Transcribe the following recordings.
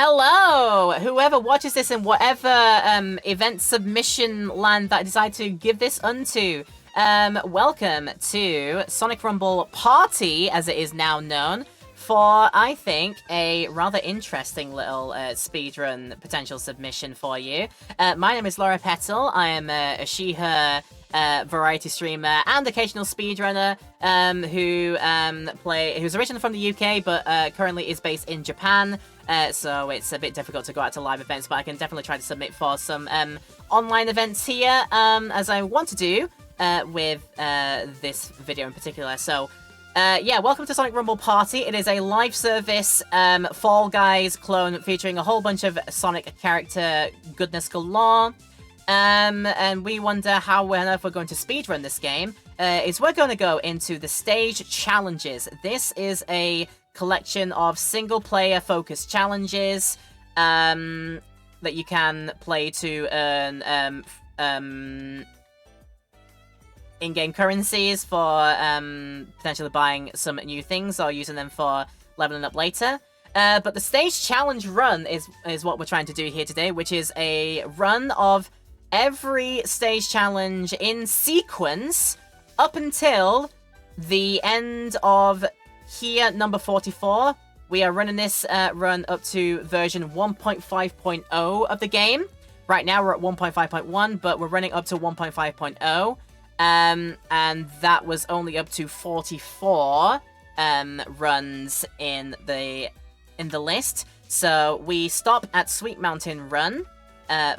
Hello! Whoever watches this in whatever event submission land that I decide to give this unto. Welcome to Sonic Rumble Party, as it is now known, for, I think, a rather interesting little speedrun potential submission for you. My name is Laura Petal. I am a she-her variety streamer and occasional speedrunner who's originally from the UK but currently is based in Japan. So it's a bit difficult to go out to live events, but I can definitely try to submit for some online events here, as I want to do with this video in particular. So, yeah, welcome to Sonic Rumble Party. It is a live service Fall Guys clone featuring a whole bunch of Sonic character goodness galore. And we wonder how on earth we're going to speedrun this game. We're going to go into the stage challenges. This is a collection of single-player focused challenges that you can play to earn in-game currencies for potentially buying some new things or using them for leveling up later. But the stage challenge run is what we're trying to do here today, which is a run of every stage challenge in sequence up until the end of here, number 44. We are running this run up to version 1.5.0 of the game. Right now we're at 1.5.1, but we're running up to 1.5.0. And that was only up to 44 runs in the list. So we stop at Sweet Mountain Run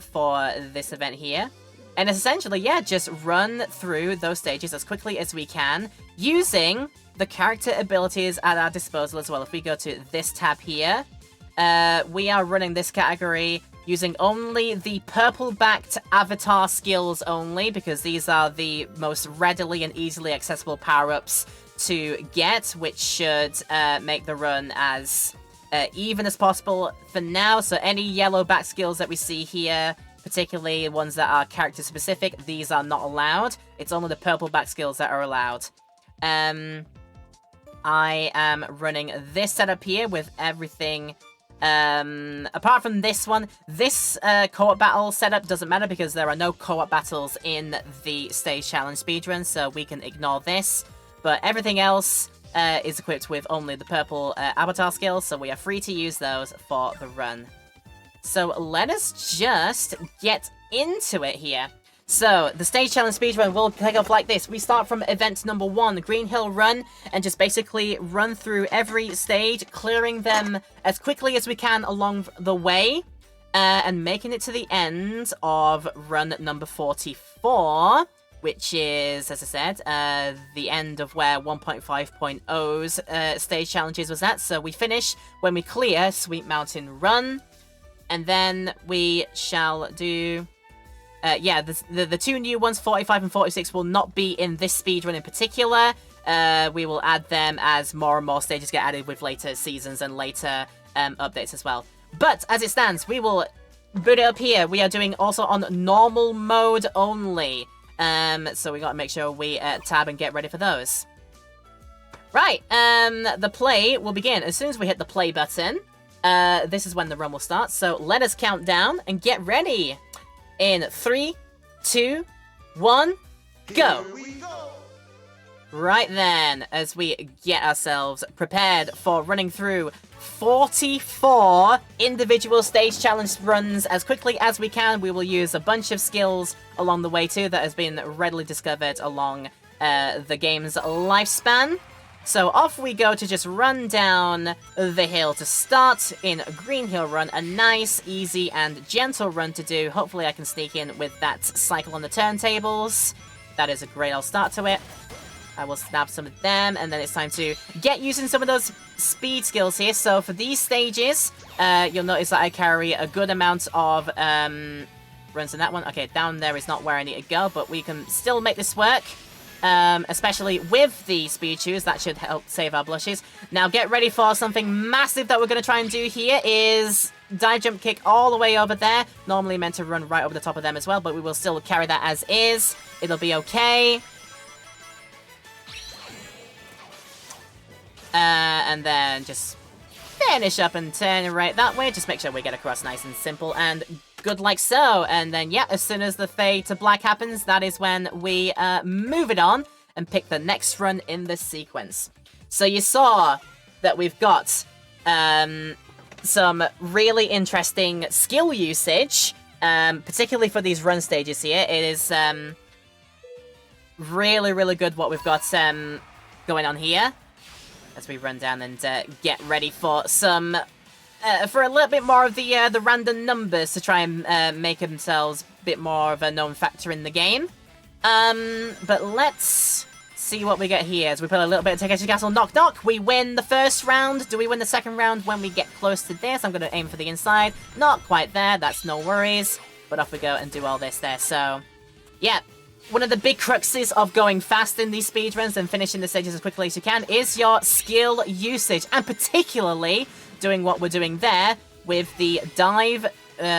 for this event here. And essentially, yeah, just run through those stages as quickly as we can using the character abilities at our disposal as well. If we go to this tab here, we are running this category using only the purple-backed avatar skills only, because these are the most readily and easily accessible power-ups to get, which should make the run as even as possible for now. So any yellow-backed skills that we see here, particularly ones that are character-specific, these are not allowed. It's only the purple-backed skills that are allowed. I am running this setup here with everything. Apart from this one, this co-op battle setup doesn't matter because there are no co-op battles in the stage challenge speedrun, so we can ignore this. But everything else is equipped with only the purple avatar skills, so we are free to use those for the run. So let us just get into it here. So, the stage challenge speedrun will kick off like this. We start from event number 1, Green Hill Run, and just basically run through every stage, clearing them as quickly as we can along the way, and making it to the end of run number 44, which is, as I said, the end of where 1.5.0's stage challenges was at. So we finish when we clear Sweet Mountain Run, and then we shall do... yeah, the two new ones, 45 and 46, will not be in this speedrun in particular. We will add them as more and more stages get added with later seasons and later updates as well. But, as it stands, we will boot it up here. We are doing also on normal mode only. So we gotta make sure we tab and get ready for those. Right, the play will begin. As soon as we hit the play button, this is when the run will start. So let us count down and get ready. In 3, 2, 1, go! Right then, as we get ourselves prepared for running through 44 individual stage challenge runs as quickly as we can, we will use a bunch of skills along the way too that has been readily discovered along the game's lifespan. So off we go to just run down the hill to start in Green Hill Run. A nice, easy, and gentle run to do. Hopefully I can sneak in with that cycle on the turntables. That is a great old start to it. I will snap some of them, and then it's time to get using some of those speed skills here. So for these stages, you'll notice that I carry a good amount of runs in that one. Okay, down there is not where I need to go, but we can still make this work. Especially with the speed shoes, that should help save our blushes. Now get ready for something massive that we're going to try and do here is dive jump kick all the way over there. Normally meant to run right over the top of them as well, but we will still carry that as is. It'll be okay. And then just finish up and turn right that way. Just make sure we get across nice and simple and good like so. And then, yeah, as soon as the fade to black happens, that is when we move it on and pick the next run in the sequence. So you saw that we've got some really interesting skill usage, particularly for these run stages here. It is really, really good what we've got going on here. As we run down and get ready for some, for a little bit more of the random numbers to try and make themselves a bit more of a known factor in the game. But let's see what we get here. As we put a little bit of Takeshi Castle, knock knock. We win the first round. Do we win the second round when we get close to this? I'm going to aim for the inside. Not quite there. That's no worries. But off we go and do all this there. So, yeah. One of the big cruxes of going fast in these speedruns and finishing the stages as quickly as you can is your skill usage, and particularly doing what we're doing there with the dive,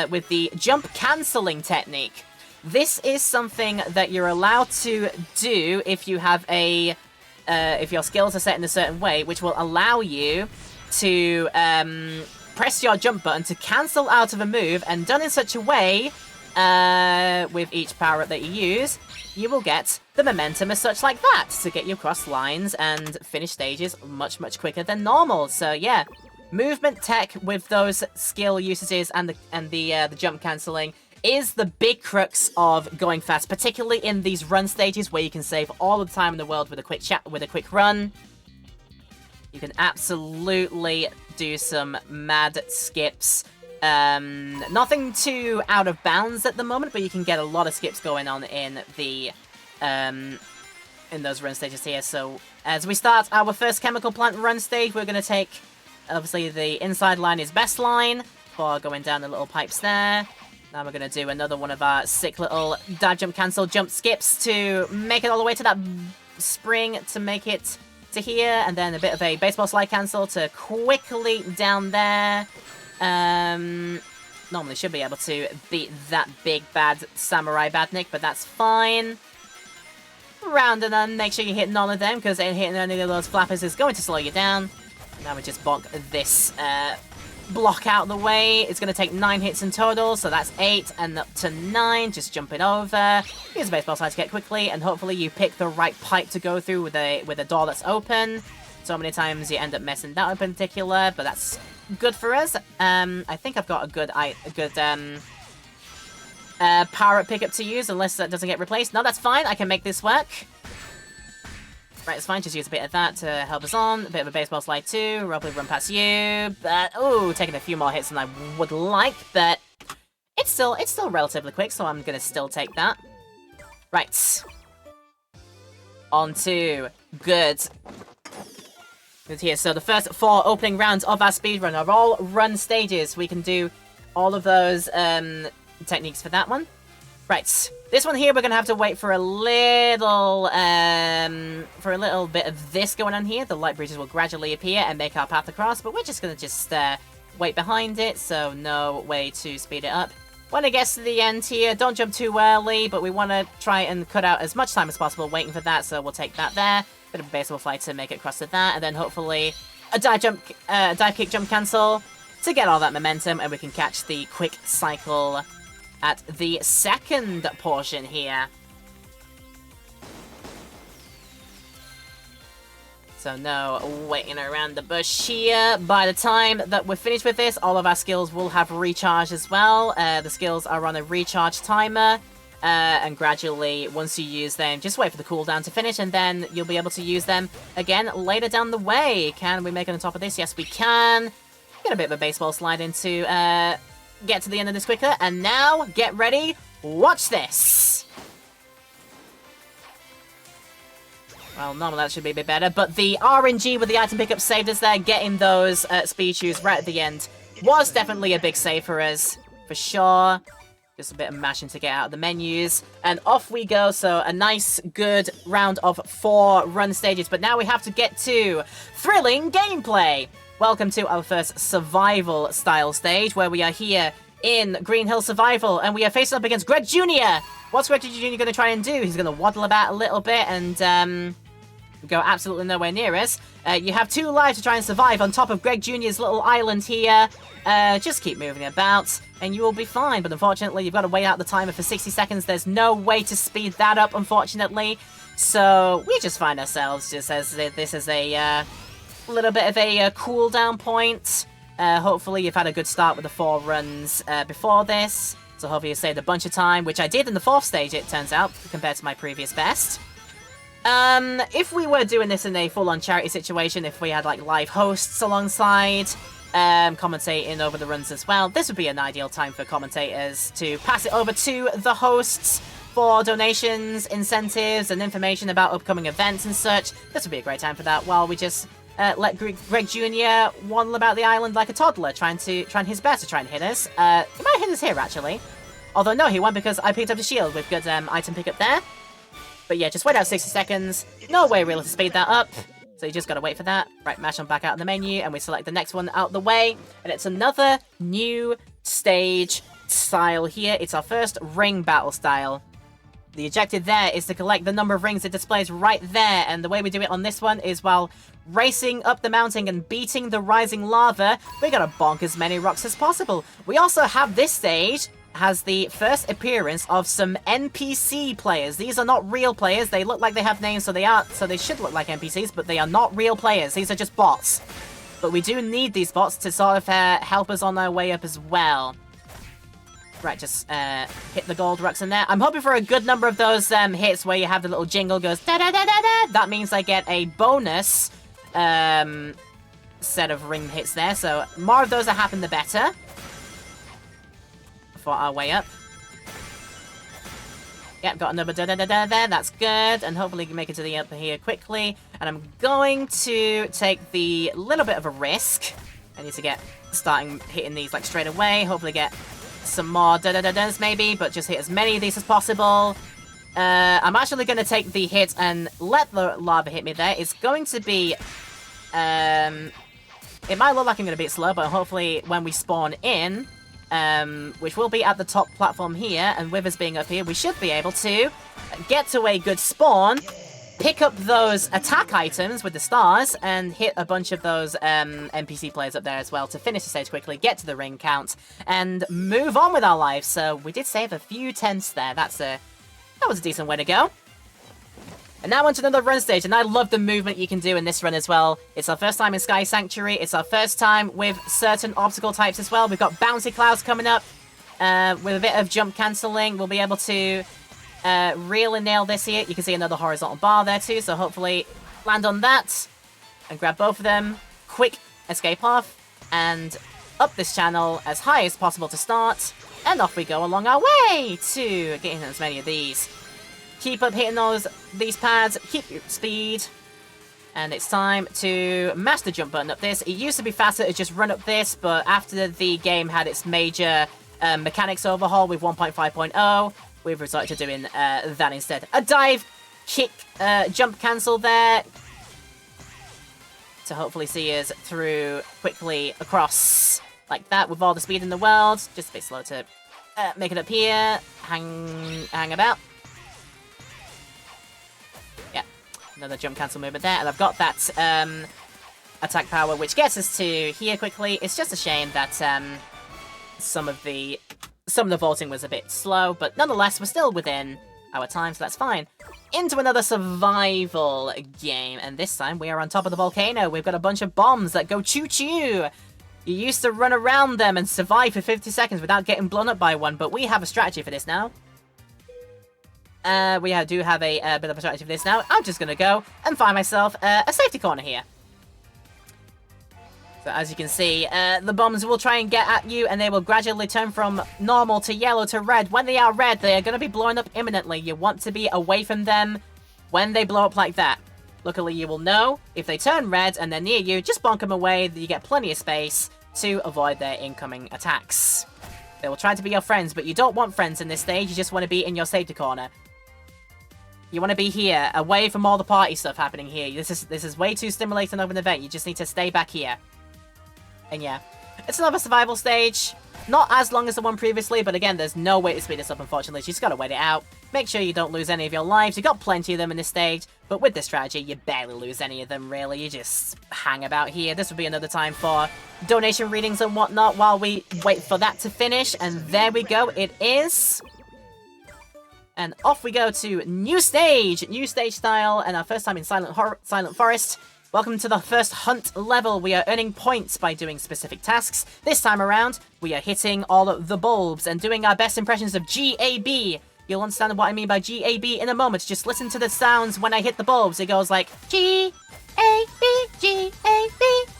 with the jump cancelling technique. This is something that you're allowed to do if you have a, if your skills are set in a certain way, which will allow you to press your jump button to cancel out of a move, and done in such a way with each power-up that you use, you will get the momentum as such like that to get you across lines and finish stages much, much quicker than normal. So yeah, movement tech with those skill usages and the jump cancelling is the big crux of going fast, particularly in these run stages where you can save all the time in the world with a quick run. You can absolutely do some mad skips. Nothing too out of bounds at the moment, but you can get a lot of skips going on in the in those run stages here. So as we start our first chemical plant run stage, we're going to take, obviously the inside line is best line for going down the little pipes there. Now we're going to do another one of our sick little dive jump cancel jump skips to make it all the way to that spring to make it to here, and then a bit of a baseball slide cancel to quickly down there. Normally should be able to beat that big bad samurai badnik, but that's fine. Round and then make sure you hit none of them, because hitting any of those flappers is going to slow you down. Now we just bonk this block out of the way. It's going to take 9 hits in total, so that's 8 and up to 9. Just jump it over. Use a baseball slide to get quickly, and hopefully you pick the right pipe to go through with a door that's open. So many times you end up messing that up in particular, but that's good for us. I think I've got a good power-up pickup to use, unless that doesn't get replaced. No, that's fine. I can make this work. Right, it's fine. Just use a bit of that to help us on. A bit of a baseball slide too. Probably run past you, but oh, taking a few more hits than I would like. But it's still relatively quick, so I'm gonna still take that. Right. On to good here. So the first 4 opening rounds of our speedrun are all run stages. We can do all of those techniques for that one. Right, this one here we're gonna have to wait for a little bit of this going on here. The light bridges will gradually appear and make our path across, but we're just gonna wait behind it, so no way to speed it up. When it gets to the end here, don't jump too early, but we want to try and cut out as much time as possible waiting for that, so we'll take that there. Bit of a baseball fly to make it across to that, and then hopefully a dive kick jump cancel to get all that momentum, and we can catch the quick cycle at the second portion here. So no waiting around the bush here. By the time that we're finished with this, all of our skills will have recharged as well. The skills are on a recharge timer. And gradually, once you use them, just wait for the cooldown to finish, and then you'll be able to use them again later down the way. Can we make it on top of this? Yes, we can. Get a bit of a baseball slide into get to the end of this quicker. And now, get ready. Watch this. Well, none of that should be a bit better, but the RNG with the item pickup saved us there. Getting those speed shoes right at the end was definitely a big save for us, for sure. Just a bit of mashing to get out of the menus. And off we go. So a nice, good round of 4 run stages. But now we have to get to thrilling gameplay. Welcome to our first survival style stage, where we are here in Green Hill Survival. And we are facing up against Greg Jr. What's Greg Jr. going to try and do? He's going to waddle about a little bit and go absolutely nowhere near us. You have 2 lives to try and survive on top of Greg Jr.'s little island here. Just keep moving about, and you will be fine. But unfortunately, you've got to wait out the timer for 60 seconds. There's no way to speed that up, unfortunately. So we just find ourselves just as this is a little bit of a cooldown point. Hopefully, you've had a good start with the 4 runs before this. So hopefully you saved a bunch of time, which I did in the 4th stage, it turns out, compared to my previous best. If we were doing this in a full-on charity situation, if we had, like, live hosts alongside, commentating over the runs as well, this would be an ideal time for commentators to pass it over to the hosts for donations, incentives, and information about upcoming events and such. This would be a great time for that, while we just let Greg Jr. waddle about the island like a toddler, trying his best to try and hit us. He might hit us here, actually. Although, no, he won't, because I picked up the shield with good item pickup there. But yeah, just wait out 60 seconds. No way really to speed that up. So you just gotta wait for that. Right, mash on back out of the menu, and we select the next one out the way. And it's another new stage style here. It's our first ring battle style. The objective there is to collect the number of rings it displays right there. And the way we do it on this one is while racing up the mountain and beating the rising lava, we gotta bonk as many rocks as possible. We also have this stage has the first appearance of some NPC players. These are not real players. They look like they have names, so they should look like NPCs, but they are not real players. These are just bots. But we do need these bots to sort of help us on our way up as well. Right, just hit the gold rocks in there. I'm hoping for a good number of those hits where you have the little jingle goes da-da-da-da-da. That means I get a bonus set of ring hits there. So more of those that happen, the better. For our way up. Yep, got another da-da-da-da there. That's good. And hopefully make it to the upper here quickly. And I'm going to take the little bit of a risk. I need to get starting hitting these like straight away. Hopefully get some more da-da-da-das maybe, but just hit as many of these as possible. I'm actually going to take the hit and let the lava hit me there. It's going to be... it might look like I'm going to be slow, but hopefully when we spawn in... which will be at the top platform here, and with us being up here, we should be able to get to a good spawn, pick up those attack items with the stars, and hit a bunch of those NPC players up there as well to finish the stage quickly, get to the ring count, and move on with our lives. So we did save a few tenths there. That was a decent way to go. And now onto another run stage, and I love the movement you can do in this run as well. It's our first time in Sky Sanctuary. It's our first time with certain obstacle types as well. We've got bouncy clouds coming up. With a bit of jump cancelling, we'll be able to really nail this here. You can see another horizontal bar there too, so hopefully land on that and grab both of them. Quick escape off, and up this channel as high as possible to start. And off we go along our way to getting as many of these. Keep up hitting these pads, keep your speed, and it's time to mash the jump button up this. It used to be faster to just run up this, but after the game had its major mechanics overhaul with 1.5.0, we've resorted to doing that instead. A dive, kick, jump cancel there, to hopefully see us through quickly across like that with all the speed in the world. Just a bit slow to make it up here, hang about. Another jump cancel movement there, and I've got that attack power, which gets us to here quickly. It's just a shame that some of the vaulting was a bit slow, but nonetheless, we're still within our time, so that's fine. Into another survival game, and this time we are on top of the volcano. We've got a bunch of bombs that go choo-choo. You used to run around them and survive for 50 seconds without getting blown up by one, but we have a strategy for this now. We do have a bit of a strategy for this now. I'm just going to go and find myself a safety corner here. So as you can see, the bombs will try and get at you, and they will gradually turn from normal to yellow to red. When they are red, they are going to be blowing up imminently. You want to be away from them when they blow up like that. Luckily, you will know if they turn red and they're near you, just bonk them away. You get plenty of space to avoid their incoming attacks. They will try to be your friends, but you don't want friends in this stage. You just want to be in your safety corner. You want to be here, away from all the party stuff happening here. This is way too stimulating of an event. You just need to stay back here. And yeah, it's another survival stage. Not as long as the one previously, but again, there's no way to speed this up, unfortunately. You just gotta wait it out. Make sure you don't lose any of your lives. You've got plenty of them in this stage. But with this strategy, you barely lose any of them, really. You just hang about here. This would be another time for donation readings and whatnot while we wait for that to finish. And there we go. It is. And off we go to new stage style, and our first time in Silent Forest. Welcome to the first hunt level. We are earning points by doing specific tasks. This time around, we are hitting all of the bulbs and doing our best impressions of GAB. You'll understand what I mean by GAB in a moment. Just listen to the sounds when I hit the bulbs. It goes like GAB, GAB,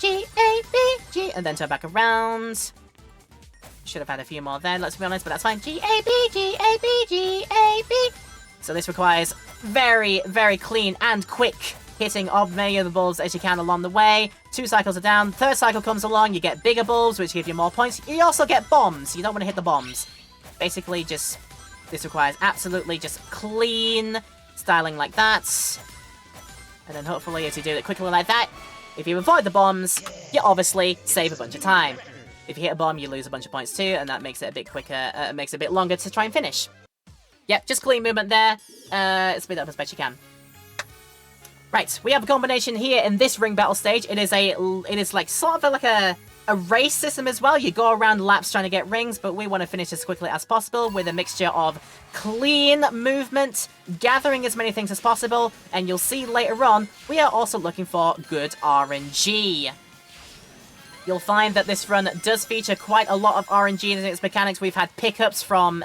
GAB, and then turn back around. Should have had a few more then, let's be honest, but that's fine. GAB, GAB, GAB. So this requires very, very clean and quick hitting of many of the bulbs as you can along the way. 2 cycles are down. Third cycle comes along, you get bigger bulbs, which give you more points. You also get bombs. You don't want to hit the bombs. Basically, just... this requires absolutely just clean styling like that. And then hopefully, as you do it quickly like that, if you avoid the bombs, you obviously save a bunch of time. If you hit a bomb, you lose a bunch of points too, and that makes it a bit quicker, makes it a bit longer to try and finish. Yep, just clean movement there. Speed up as best you can. Right, we have a combination here in this ring battle stage. It is like sort of like a race system as well. You go around laps trying to get rings, but we want to finish as quickly as possible with a mixture of clean movement, gathering as many things as possible, and you'll see later on, we are also looking for good RNG. You'll find that this run does feature quite a lot of RNG in its mechanics. We've had pickups from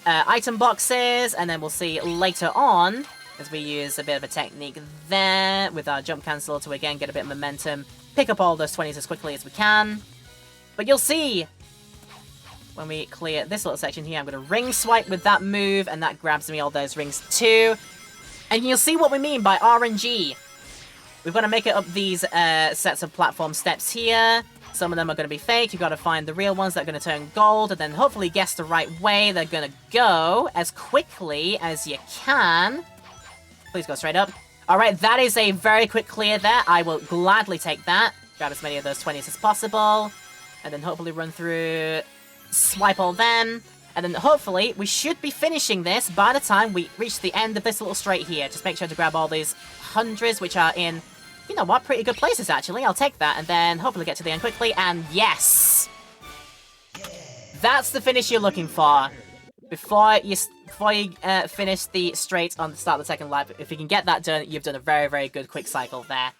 item boxes, and then we'll see later on, as we use a bit of a technique there with our jump cancel to again get a bit of momentum, pick up all those 20s as quickly as we can. But you'll see, when we clear this little section here, I'm going to ring swipe with that move, and that grabs me all those rings too. And you'll see what we mean by RNG. We've got to make it up these sets of platform steps here. Some of them are going to be fake. You've got to find the real ones that are going to turn gold, and then hopefully guess the right way they're going to go as quickly as you can. Please go straight up. Alright, that is a very quick clear there. I will gladly take that. Grab as many of those 20s as possible. And then hopefully run through, swipe all them. And then hopefully we should be finishing this by the time we reach the end of this little straight here. Just make sure to grab all these hundreds, which are in, you know what, pretty good places actually. I'll take that and then hopefully get to the end quickly. And yes! That's the finish you're looking for. Before you finish the straight on the start of the second lap, if you can get that done, you've done a very, very good quick cycle there.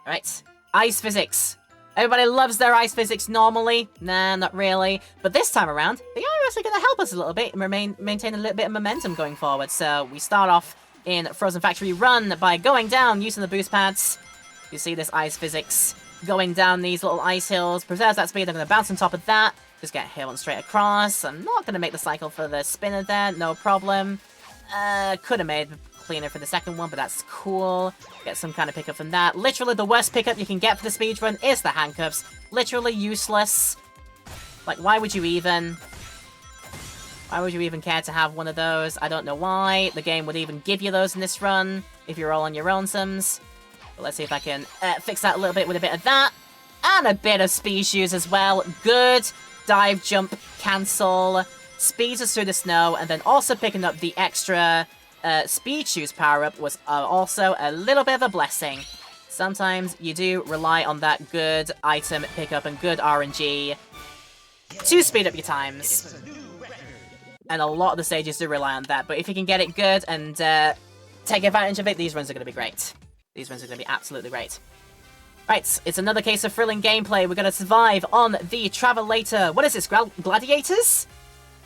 Alright, ice physics. Everybody loves their ice physics normally. Nah, not really. But this time around, they are actually going to help us a little bit and maintain a little bit of momentum going forward. So we start off in Frozen Factory Run by going down using the boost pads. You see this ice physics going down these little ice hills. Preserves that speed. I'm going to bounce on top of that. Just get hit one straight across. I'm not going to make the cycle for the spinner there. No problem. Could have made cleaner for the second one, but that's cool. Get some kind of pickup from that. Literally the worst pickup you can get for the speedrun is the handcuffs. Literally useless. Like, why would you even care to have one of those? I don't know why. The game would even give you those in this run if you're all on your own sims. But let's see if I can fix that a little bit with a bit of that. And a bit of speed shoes as well. Good. Dive, jump, cancel. Speeds us through the snow. And then also picking up the extra speed shoes power-up was also a little bit of a blessing. Sometimes you do rely on that good item pickup and good RNG to speed up your times. And a lot of the stages do rely on that. But if you can get it good and take advantage of it, these runs are going to be great. These runs are going to be absolutely great. Right, it's another case of thrilling gameplay. We're going to survive on the Travelator. What is this, gladiators?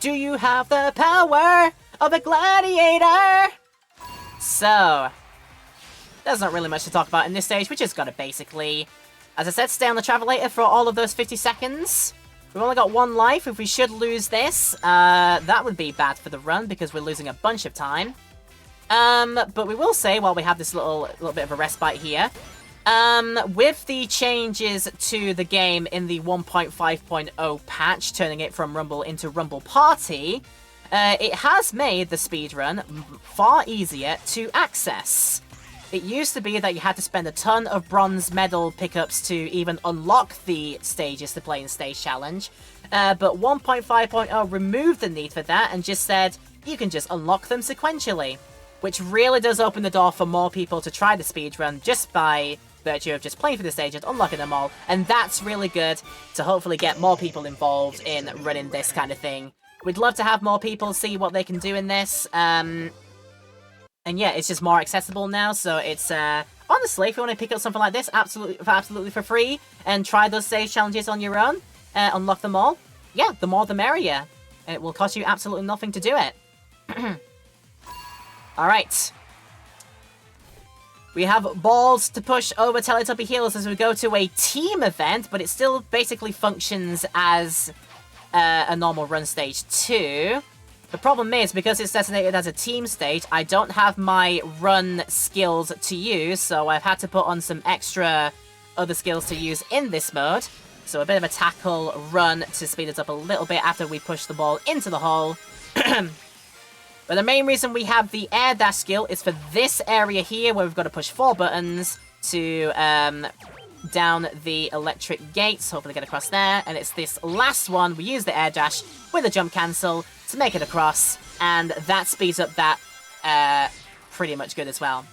Do you have the power of a gladiator? So, there's not really much to talk about in this stage. We just got to basically, as I said, stay on the Travelator for all of those 50 seconds. We've only got one life. If we should lose this, that would be bad for the run because we're losing a bunch of time. But we will say, while we have this little bit of a respite here, with the changes to the game in the 1.5.0 patch, turning it from Rumble into Rumble Party, it has made the speedrun far easier to access. It used to be that you had to spend a ton of bronze medal pickups to even unlock the stages to play in Stage Challenge, but 1.5.0 removed the need for that and just said you can just unlock them sequentially. which really does open the door for more people to try the speedrun just by virtue of just playing through the stages, unlocking them all, and that's really good to hopefully get more people involved in running this kind of thing. We'd love to have more people see what they can do in this, and yeah, it's just more accessible now, so it's, honestly, if you want to pick up something like this absolutely for free, and try those stage challenges on your own, unlock them all, yeah, the more the merrier. It will cost you absolutely nothing to do it. Alright. We have balls to push over Teletubby Hills as we go to a team event, but it still basically functions as a normal run stage 2. The problem is, because it's designated as a team stage, I don't have my run skills to use, so I've had to put on some extra other skills to use in this mode. So a bit of a tackle run to speed us up a little bit after we push the ball into the hole. But the main reason we have the air dash skill is for this area here, where we've got to push 4 buttons to down the electric gates, hopefully get across there. And it's this last one, we use the air dash with a jump cancel to make it across, and that speeds up that pretty much good as well.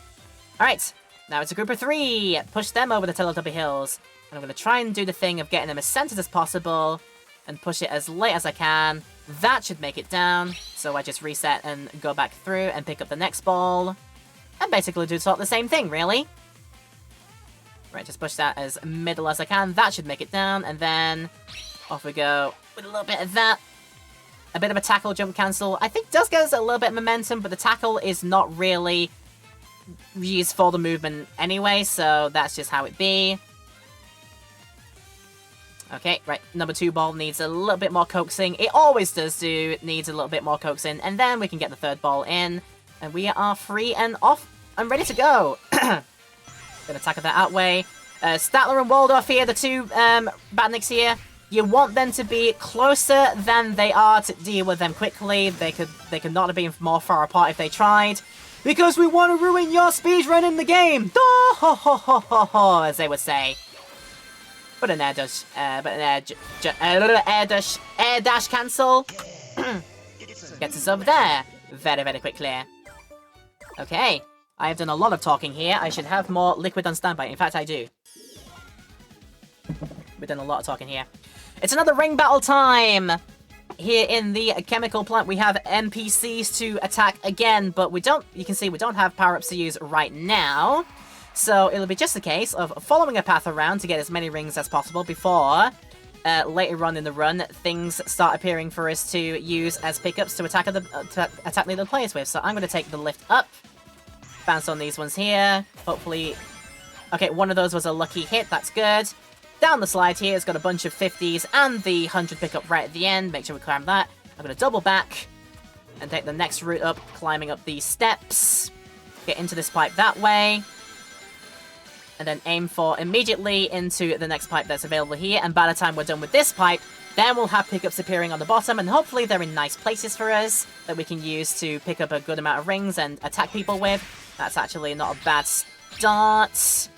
Alright, now it's a group of 3. Push them over the Teletubby Hills. And I'm going to try and do the thing of getting them as centered as possible and push it as late as I can. That should make it down, so I just reset and go back through and pick up the next ball. And basically do sort of the same thing, really. Right, just push that as middle as I can. That should make it down, and then off we go with a little bit of that. A bit of a tackle jump cancel. I think does give us a little bit of momentum, but the tackle is not really used for the movement anyway, so that's just how it be. Okay, right, number 2 ball needs a little bit more coaxing. It always needs a little bit more coaxing, and then we can get the 3rd ball in, and we are free and off and ready to go. Gonna tackle that out way. Statler and Waldorf here, the 2 Batniks here. You want them to be closer than they are to deal with them quickly. They could not have been more far apart if they tried. Because we want to ruin your speedrun in the game! As they would say. But an air dash, air dash cancel gets us over there very, very quickly. Okay, I have done a lot of talking here. I should have more liquid on standby. In fact, I do. We've done a lot of talking here. It's another ring battle time! Here in the chemical plant, we have NPCs to attack again, but you can see we don't have power-ups to use right now. So it'll be just a case of following a path around to get as many rings as possible before later on in the run things start appearing for us to use as pickups to attack the other players with. So I'm going to take the lift up, bounce on these ones here, hopefully. Okay, one of those was a lucky hit, that's good. Down the slide here, it's got a bunch of 50s and the 100 pickup right at the end. Make sure we climb that. I'm going to double back and take the next route up, climbing up these steps. Get into this pipe that way. And then aim for immediately into the next pipe that's available here. And by the time we're done with this pipe, then we'll have pickups appearing on the bottom. And hopefully they're in nice places for us that we can use to pick up a good amount of rings and attack people with. That's actually not a bad start.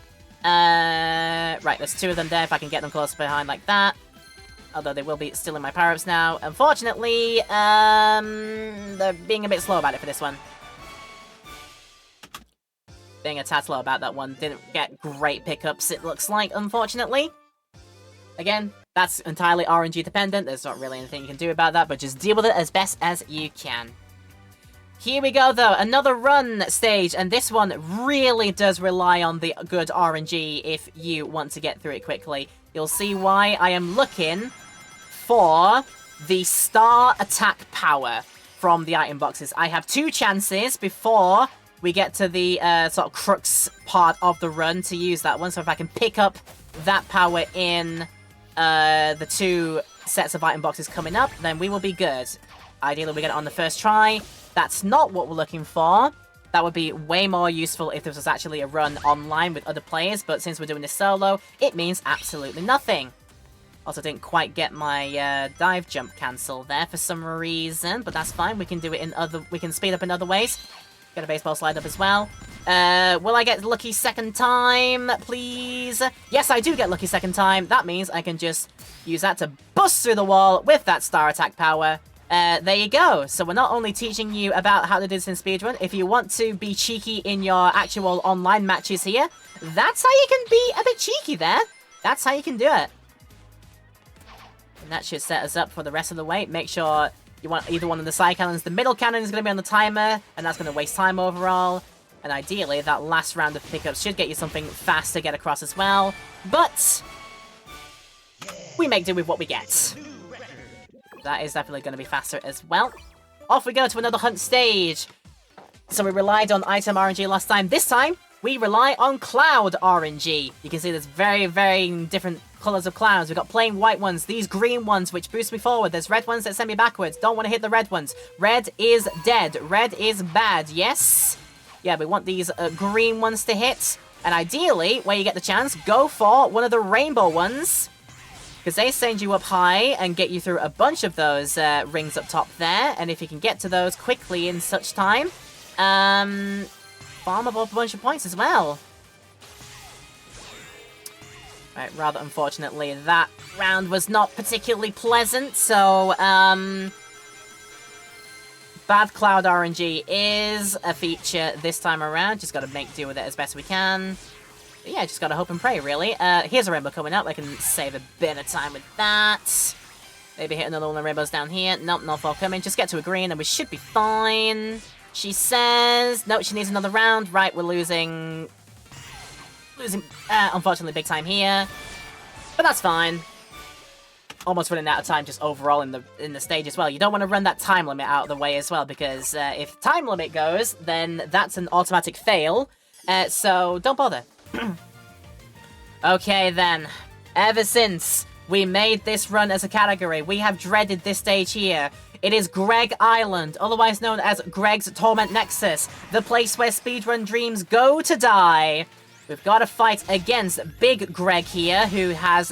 Right, there's 2 of them there if I can get them close behind like that. Although they will be still in my power-ups now. Unfortunately, they're being a bit slow about it for this one. Being a tad slow about that one. Didn't get great pickups, it looks like, unfortunately. Again, that's entirely RNG dependent. There's not really anything you can do about that, but just deal with it as best as you can. Here we go, though. Another run stage, and this one really does rely on the good RNG if you want to get through it quickly. You'll see why I am looking for the star attack power from the item boxes. I have 2 chances before we get to the sort of crux part of the run to use that one. So if I can pick up that power in the 2 sets of item boxes coming up, then we will be good. Ideally, we get it on the first try. That's not what we're looking for. That would be way more useful if this was actually a run online with other players, but since we're doing this solo, it means absolutely nothing. Also didn't quite get my dive jump cancel there for some reason, but that's fine. We can do it we can speed up in other ways. Get a baseball slide up as well. Will I get lucky second time, please? Yes, I do get lucky second time. That means I can just use that to bust through the wall with that star attack power there you go. So we're not only teaching you about how to do this in speedrun. If you want to be cheeky in your actual online matches here, that's how you can be a bit cheeky there. That's how you can do it. And that should set us up for the rest of the way. Make sure you want either one of the side cannons. The middle cannon is going to be on the timer, and that's going to waste time overall. And ideally, that last round of pickups should get you something fast to get across as well. But we make do with what we get. That is definitely going to be faster as well. Off we go to another hunt stage. So we relied on item RNG last time. This time, we rely on cloud RNG. You can see there's very, very different colors of clouds. We've got plain white ones, these green ones, which boost me forward. There's red ones that send me backwards. Don't want to hit the red ones. Red is dead. Red is bad. Yes? Yeah, we want these green ones to hit. And ideally, where you get the chance, go for one of the rainbow ones. Because they send you up high and get you through a bunch of those rings up top there. And if you can get to those quickly in such time, farm up a bunch of points as well. Right, rather unfortunately, that round was not particularly pleasant, so, bad cloud RNG is a feature this time around. Just gotta make do with it as best we can. But yeah, just gotta hope and pray, really. Here's a rainbow coming up. I can save a bit of time with that. Maybe hit another one of the rainbows down here. Nope, no fall coming. Just get to a green and we should be fine. She says... Nope, she needs another round. Right, we're losing, unfortunately, big time here. But that's fine. Almost running out of time just overall in the stage as well. You don't want to run that time limit out of the way as well, because if time limit goes, then that's an automatic fail. So don't bother. Okay then. Ever since we made this run as a category, we have dreaded this stage here. It is Greg Island, otherwise known as Greg's Torment Nexus, the place where speedrun dreams go to die. We've got to fight against Big Greg here, who has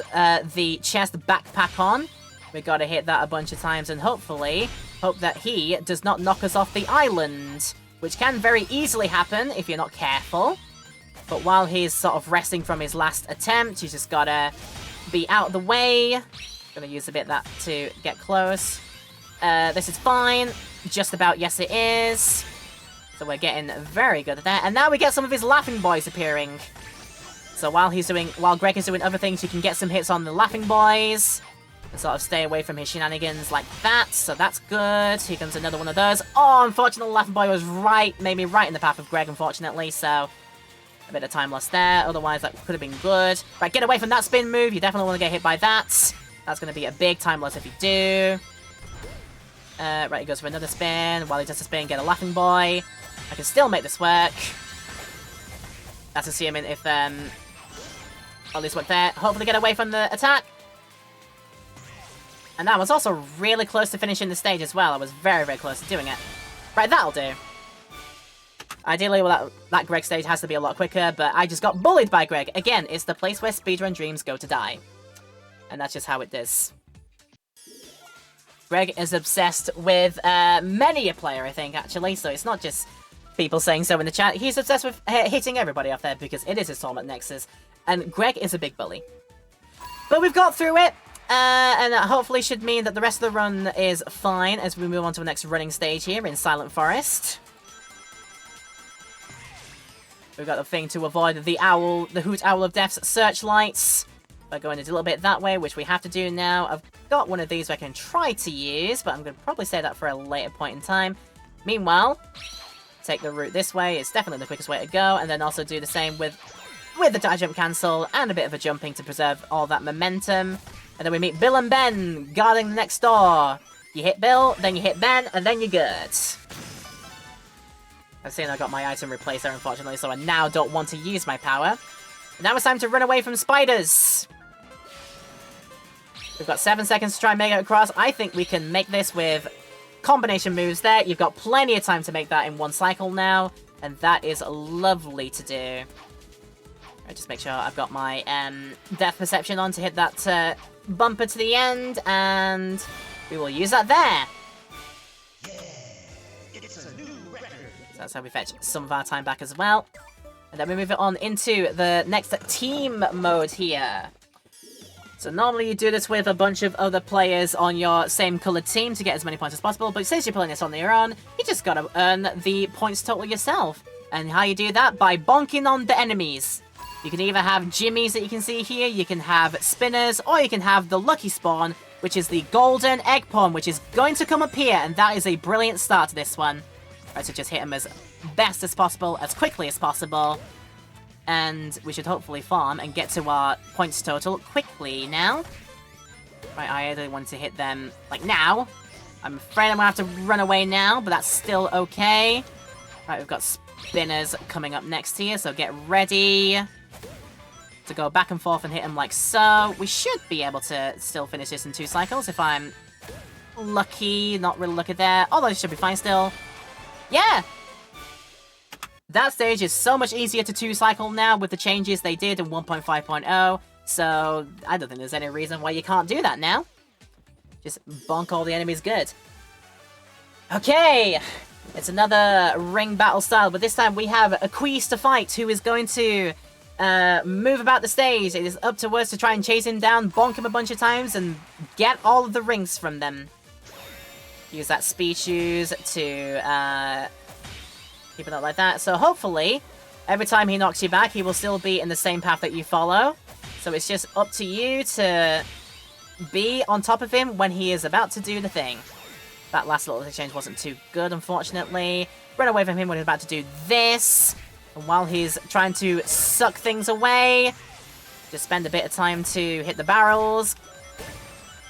the chest backpack on. We've got to hit that a bunch of times and hopefully hope that he does not knock us off the island, which can very easily happen if you're not careful. But while he's sort of resting from his last attempt, you just got to be out of the way. Gonna use a bit of that to get close. This is fine. Just about, yes it is. So we're getting very good at that. And now we get some of his laughing boys appearing. So while Greg is doing other things, you can get some hits on the laughing boys. And sort of stay away from his shenanigans like that. So that's good. Here comes another one of those. Oh, unfortunately, the laughing boy was maybe right in the path of Greg, unfortunately. So a bit of time lost there. Otherwise, that could have been good. Right, get away from that spin move. You definitely want to get hit by that. That's going to be a big time loss if you do. Right, he goes for another spin. While he does the spin, get a laughing boy. I can still make this work. That's assuming if, at least work there. Hopefully get away from the attack. And that was also really close to finishing the stage as well. I was very, very close to doing it. Right, that'll do. Ideally, well, that Greg stage has to be a lot quicker, but I just got bullied by Greg. Again, it's the place where speedrun dreams go to die. And that's just how it is. Greg is obsessed with many a player, I think, actually, so it's not just people saying so in the chat. He's obsessed with hitting everybody off there because it is his Torment Nexus, and Greg is a big bully. But we've got through it, and that hopefully should mean that the rest of the run is fine as we move on to the next running stage here in Silent Forest. We've got the thing to avoid the Hoot Owl of Death's searchlights. By going a little bit that way, which we have to do now. I've got one of these I can try to use, but I'm going to probably save that for a later point in time. Meanwhile, take the route this way. It's definitely the quickest way to go, and then also do the same with the die jump cancel and a bit of a jumping to preserve all that momentum. And then we meet Bill and Ben guarding the next door. You hit Bill, then you hit Ben, and then you're good. I've seen I got my item replaced there, unfortunately, so I now don't want to use my power. Now it's time to run away from spiders. We've got 7 seconds to try and make it across. I think we can make this with combination moves there. You've got plenty of time to make that in one cycle now, and that is lovely to do. Right, just make sure I've got my death perception on to hit that bumper to the end, and we will use that there. So that's how we fetch some of our time back as well. And then we move it on into the next team mode here. So So normally you do this with a bunch of other players on your same coloured team to get as many points as possible, but since you're playing this on your own, you just gotta earn the points total yourself. And how you do that? By bonking on the enemies. You can either have jimmies that you can see here, you can have spinners, or you can have the lucky spawn, which is the golden egg pawn, which is going to come up here, and that is a brilliant start to this one. Right, so just hit him as best as possible, as quickly as possible. And we should hopefully farm and get to our points total quickly now. Right, I either want to hit them, like, now. I'm afraid I'm going to have to run away now, but that's still okay. Right, we've got spinners coming up next here, so get ready to go back and forth and hit them like so. We should be able to still finish this in 2 cycles if I'm lucky. Not really lucky there, although it should be fine still. Yeah! That stage is so much easier to 2-cycle now with the changes they did in 1.5.0, so I don't think there's any reason why you can't do that now. Just bonk all the enemies good. Okay! It's another ring battle style, but this time we have a Queeze to fight who is going to move about the stage. It is up to us to try and chase him down, bonk him a bunch of times, and get all of the rings from them. Use that speed shoes to keep it up like that. So hopefully, every time he knocks you back, he will still be in the same path that you follow. So it's just up to you to be on top of him when he is about to do the thing. That last little exchange wasn't too good, unfortunately. Run away from him when he's about to do this. And while he's trying to suck things away, just spend a bit of time to hit the barrels.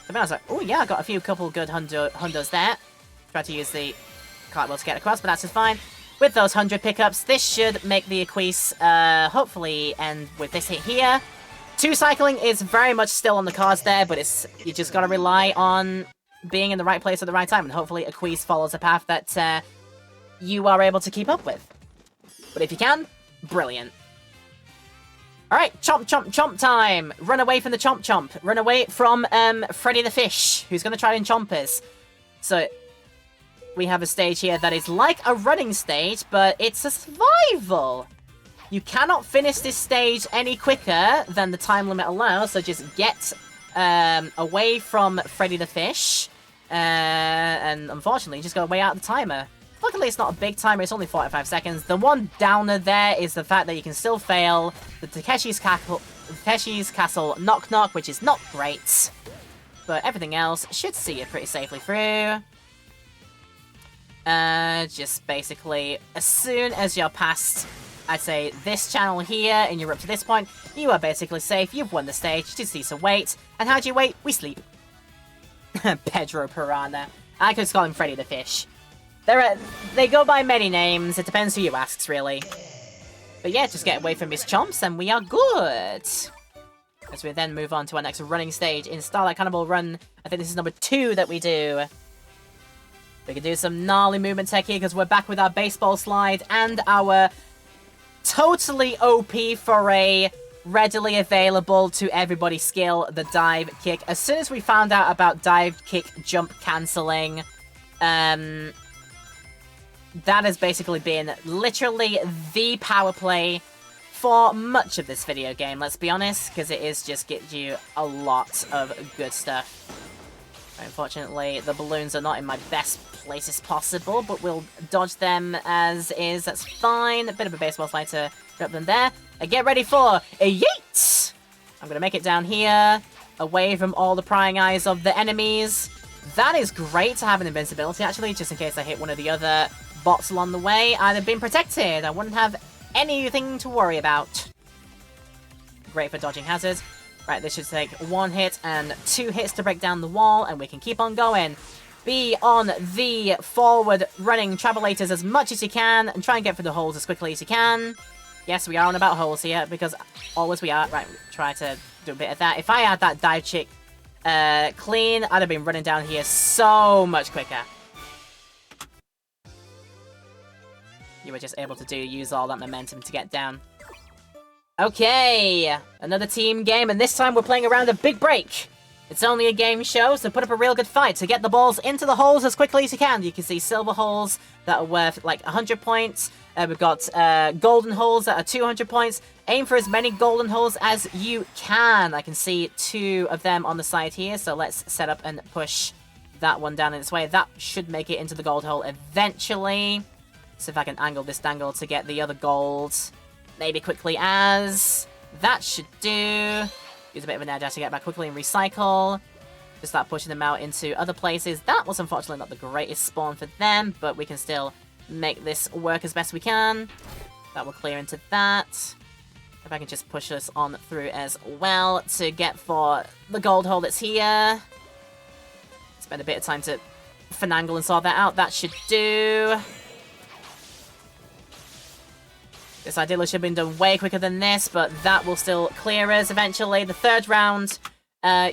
To be honest, like, oh yeah, I got a couple good hundos there. Try to use the cartwheel to get across, but that's just fine. With those 100 pickups, this should make the Queeze hopefully end with this hit here. 2-cycling is very much still on the cards there, but you just gotta rely on being in the right place at the right time, and hopefully a Queeze follows a path that you are able to keep up with. But if you can, brilliant. Alright, chomp, chomp, chomp time! Run away from the chomp, chomp. Run away from Freddy the Fish, who's gonna try and chomp us. So we have a stage here that is like a running stage, but it's a survival. You cannot finish this stage any quicker than the time limit allows, so just get away from Freddy the Fish, and unfortunately, just go way out of the timer. Luckily, it's not a big timer, it's only 45 seconds. The one downer there is the fact that you can still fail the Takeshi's Castle Knock Knock, which is not great. But everything else should see it pretty safely through. Just basically, as soon as you're past, I'd say, this channel here, and you're up to this point, you are basically safe, you've won the stage, just need to wait. And how do you wait? We sleep. Pedro Piranha. I could call him Freddy the Fish. They go by many names, it depends who you ask, really. But yeah, just get away from his chomps, and we are good. As we then move on to our next running stage in Starlight Cannibal Run. I think this is number 2 that we do. We can do some gnarly movement tech here because we're back with our baseball slide and our totally OP for a readily available to everybody skill, the dive kick. As soon as we found out about dive kick jump cancelling, that has basically been literally the power play for much of this video game, let's be honest, because it is just gives you a lot of good stuff. Unfortunately, the balloons are not in my best places possible, but we'll dodge them as is. That's fine. A bit of a baseball slide to drop them there. And get ready for a yeet! I'm going to make it down here, away from all the prying eyes of the enemies. That is great to have an invincibility, actually, just in case I hit one of the other bots along the way. I'd have been protected. I wouldn't have anything to worry about. Great for dodging hazards. Right, this should take 1 hit and 2 hits to break down the wall, and we can keep on going. Be on the forward running travelators as much as you can, and try and get through the holes as quickly as you can. Yes, we are on about holes here, because always we are. Right, try to do a bit of that. If I had that dive chick clean, I'd have been running down here so much quicker. You were just able to use all that momentum to get down. Okay, another team game, and this time we're playing around a big break. It's only a game show, so put up a real good fight to get the balls into the holes as quickly as you can. You can see silver holes that are worth like 100 points, We've got golden holes that are 200 points. Aim for as many golden holes as you can. I can see 2 of them on the side here, so let's set up and push that one down in its way. That should make it into the gold hole eventually. See if I can angle this dangle to get the other gold maybe quickly as... That should do. Use a bit of an edge to get back quickly and recycle. Just start pushing them out into other places. That was unfortunately not the greatest spawn for them, but we can still make this work as best we can. That will clear into that. If I can just push us on through as well to get for the gold hole that's here. Spend a bit of time to finagle and sort that out. That should do. This ideally should have been done way quicker than this, but that will still clear us eventually. The third round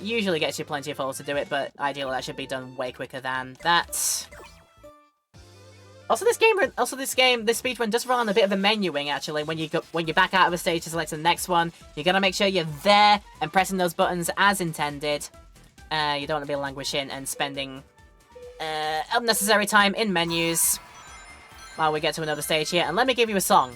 usually gets you plenty of holes to do it, but ideally that should be done way quicker than that. Also, this speedrun does run on a bit of a menuing actually. When you back out of a stage to select the next one, you gotta make sure you're there and pressing those buttons as intended. You don't want to be languishing and spending unnecessary time in menus while we get to another stage here. And let me give you a song.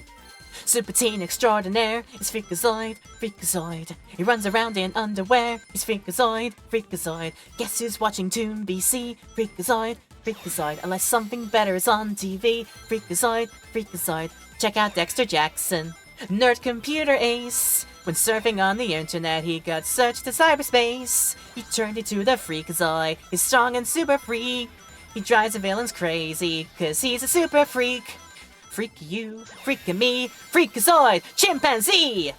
Super teen extraordinaire is Freakazoid, Freakazoid. He runs around in underwear. He's Freakazoid, Freakazoid. Guess who's watching Toon BC? Freakazoid, Freakazoid. Unless something better is on TV. Freakazoid, Freakazoid. Check out Dexter Jackson, nerd computer ace. When surfing on the internet, he got searched to cyberspace. He turned into the Freakazoid. He's strong and super free. He drives the villains crazy, cause he's a super freak. Freak you, freak me, Freakazoid, chimpanzee!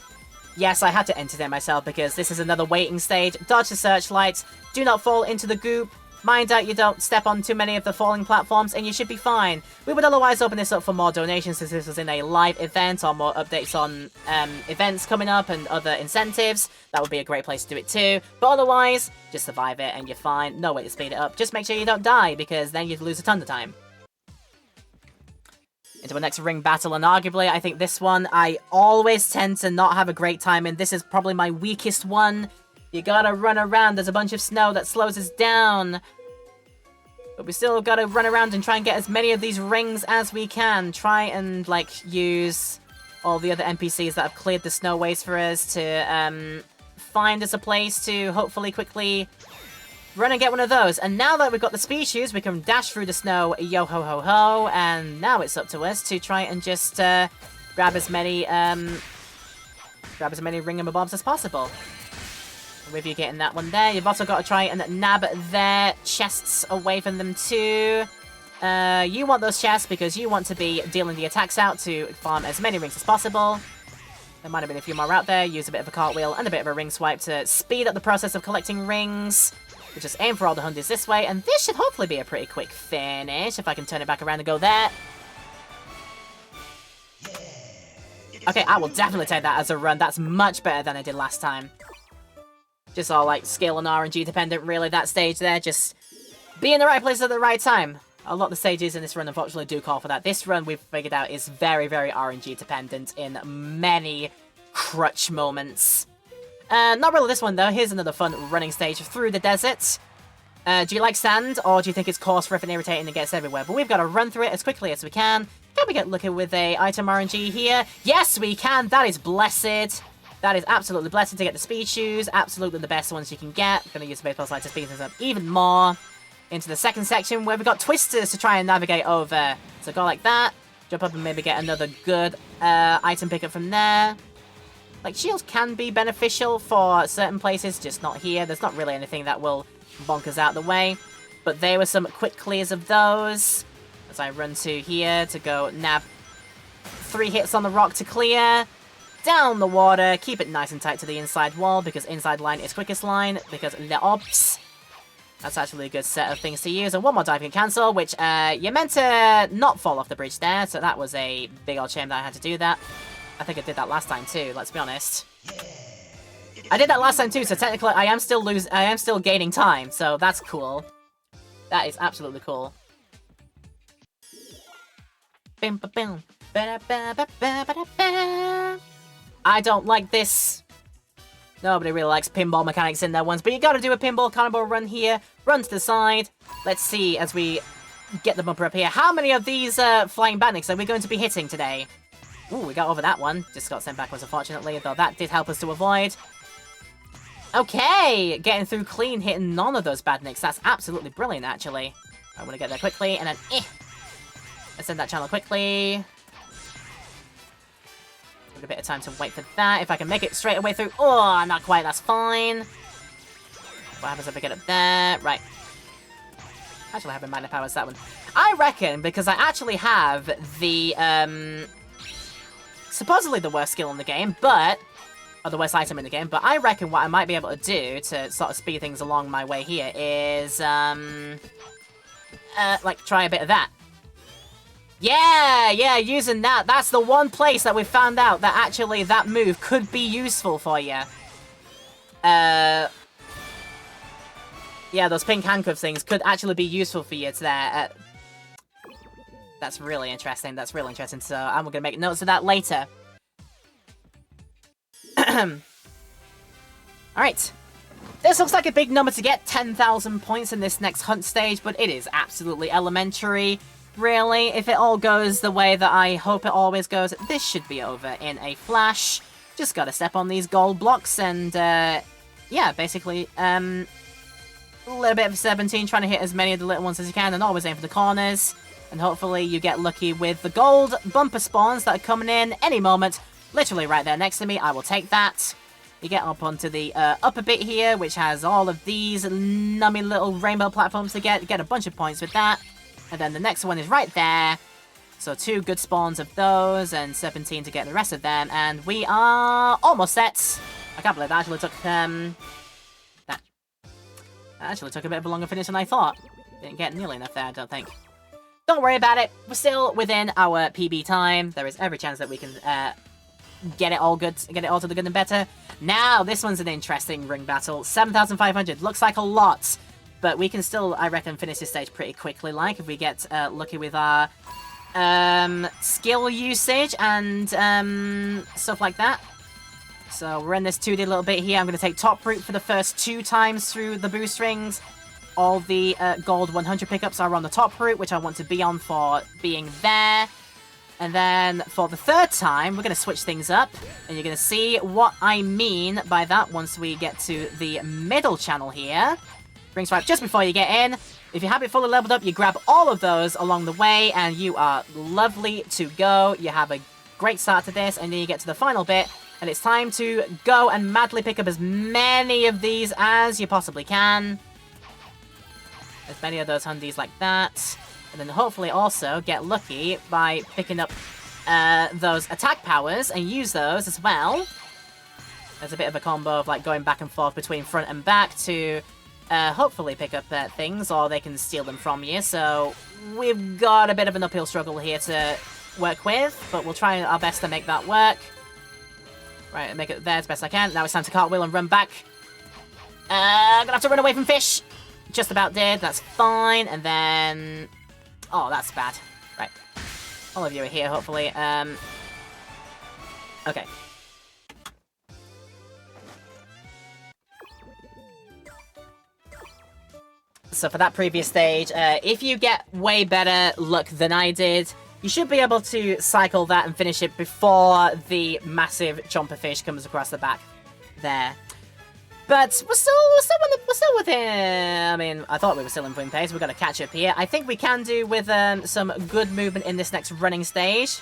Yes, I had to enter there myself because this is another waiting stage. Dodge the searchlights, do not fall into the goop. Mind out you don't step on too many of the falling platforms and you should be fine. We would otherwise open this up for more donations since this was in a live event or more updates on events coming up and other incentives. That would be a great place to do it too. But otherwise, just survive it and you're fine. No way to speed it up. Just make sure you don't die because then you'd lose a ton of time. Into our next ring battle, and arguably, I think this one, I always tend to not have a great time in. This is probably my weakest one. You gotta run around, there's a bunch of snow that slows us down. But we still gotta run around and try and get as many of these rings as we can. Try and, like, use all the other NPCs that have cleared the snowways for us to, find us a place to hopefully quickly run and get one of those. And now that we've got the speed shoes, we can dash through the snow, yo ho ho ho, and now it's up to us to try and just grab as many ringamabobs as possible. With you getting that one there, you've also got to try and nab their chests away from them too. You want those chests because you want to be dealing the attacks out to farm as many rings as possible. There might have been a few more out there. Use a bit of a cartwheel and a bit of a ring swipe to speed up the process of collecting rings. We just aim for all the hundies this way, and this should hopefully be a pretty quick finish, if I can turn it back around and go there. Okay, I will definitely take that as a run. That's much better than I did last time. Just all, like, skill and RNG dependent, really, that stage there. Just be in the right place at the right time. A lot of the stages in this run, unfortunately, do call for that. This run, we've figured out, is very, very RNG dependent in many crutch moments. Not really this one, though. Here's another fun running stage through the desert. Do you like sand, or do you think it's coarse, rough, and irritating and gets everywhere? But we've got to run through it as quickly as we can. Can we get lucky with a item RNG here? Yes, we can! That is blessed! That is absolutely blessed to get the speed shoes. Absolutely the best ones you can get. I'm going to use the baseball slide to speed things up even more. Into the second section, where we've got twisters to try and navigate over. So go like that. Jump up and maybe get another good item pickup from there. Like, shields can be beneficial for certain places, just not here. There's not really anything that will bonk us out the way. But there were some quick clears of those. As I run to here to go nab 3 hits on the rock to clear. Down the water. Keep it nice and tight to the inside wall, because inside line is quickest line, because le ops. That's actually a good set of things to use. And one more dive can cancel, which you're meant to not fall off the bridge there. So that was a big old shame that I had to do that. I think I did that last time too, let's be honest. I did that last time too, so technically I am still gaining time, so that's cool. That is absolutely cool. I don't like this. Nobody really likes pinball mechanics in their ones, but you gotta do a pinball cannonball run here. Run to the side. Let's see as we get the bumper up here. How many of these flying bandits are we going to be hitting today? Ooh, we got over that one. Just got sent backwards, unfortunately, though that did help us to avoid. Okay, getting through clean, hitting none of those badniks. That's absolutely brilliant, actually. I want to get there quickly, and then ascend that channel quickly. With a bit of time to wait for that. If I can make it straight away through. Oh, not quite. That's fine. What happens if I get up there? Right. Actually, I have a minor powers that one. I reckon, because I actually have the, supposedly the worst skill in the game, but... or the worst item in the game, but I reckon what I might be able to do to sort of speed things along my way here is, like, try a bit of that. Yeah, using that. That's the one place that we found out that actually that move could be useful for you. Yeah, those pink handcuff things could actually be useful for you there. That's really interesting. That's really interesting. So I'm going to make notes of that later. Alright. This looks like a big number to get. 10,000 points in this next hunt stage, but it is absolutely elementary. Really, if it all goes the way that I hope it always goes, this should be over in a flash. Just gotta step on these gold blocks and, yeah, basically, a little bit of 17, trying to hit as many of the little ones as you can, and always aim for the corners. And hopefully you get lucky with the gold bumper spawns that are coming in any moment. Literally right there next to me, I will take that. You get up onto the upper bit here, which has all of these nummy little rainbow platforms to get a bunch of points with that. And then the next one is right there. So 2 good spawns of those, and 17 to get the rest of them. And we are almost set. I can't believe that actually took, that actually took a bit of a longer finish than I thought. Didn't get nearly enough there, I don't think. Don't worry about it. We're still within our PB time. There is every chance that we can, get it all good, get it all to the good and better. Now, this one's an interesting ring battle. 7,500. Looks like a lot. But we can still, I reckon, finish this stage pretty quickly, like, if we get lucky with our skill usage and stuff like that. So we're in this 2D little bit here. I'm going to take top route for the first 2 times through the boost rings. All the gold 100 pickups are on the top route, which I want to be on for being there. And then for the 3rd time, we're going to switch things up. And you're going to see what I mean by that once we get to the middle channel here. Ring swipe just before you get in. If you have it fully leveled up, you grab all of those along the way, and you are lovely to go. You have a great start to this, and then you get to the final bit, and it's time to go and madly pick up as many of these as you possibly can. As many of those hundies like that. And then hopefully also get lucky by picking up those attack powers and use those as well. There's a bit of a combo of like going back and forth between front and back to hopefully pick up things, or they can steal them from you. So we've got a bit of an uphill struggle here to work with, but we'll try our best to make that work. Right, make it there as best I can. Now it's time to cartwheel and run back. I'm gonna have to run away from fish. Just about did, that's fine. And then... oh, that's bad. Right. All of you are here, hopefully. Okay. So for that previous stage, if you get way better luck than I did, you should be able to cycle that and finish it before the massive chomper fish comes across the back there. But we're still within. I mean, I thought we were still in win pace. We've got to catch up here. I think we can do with some good movement in this next running stage,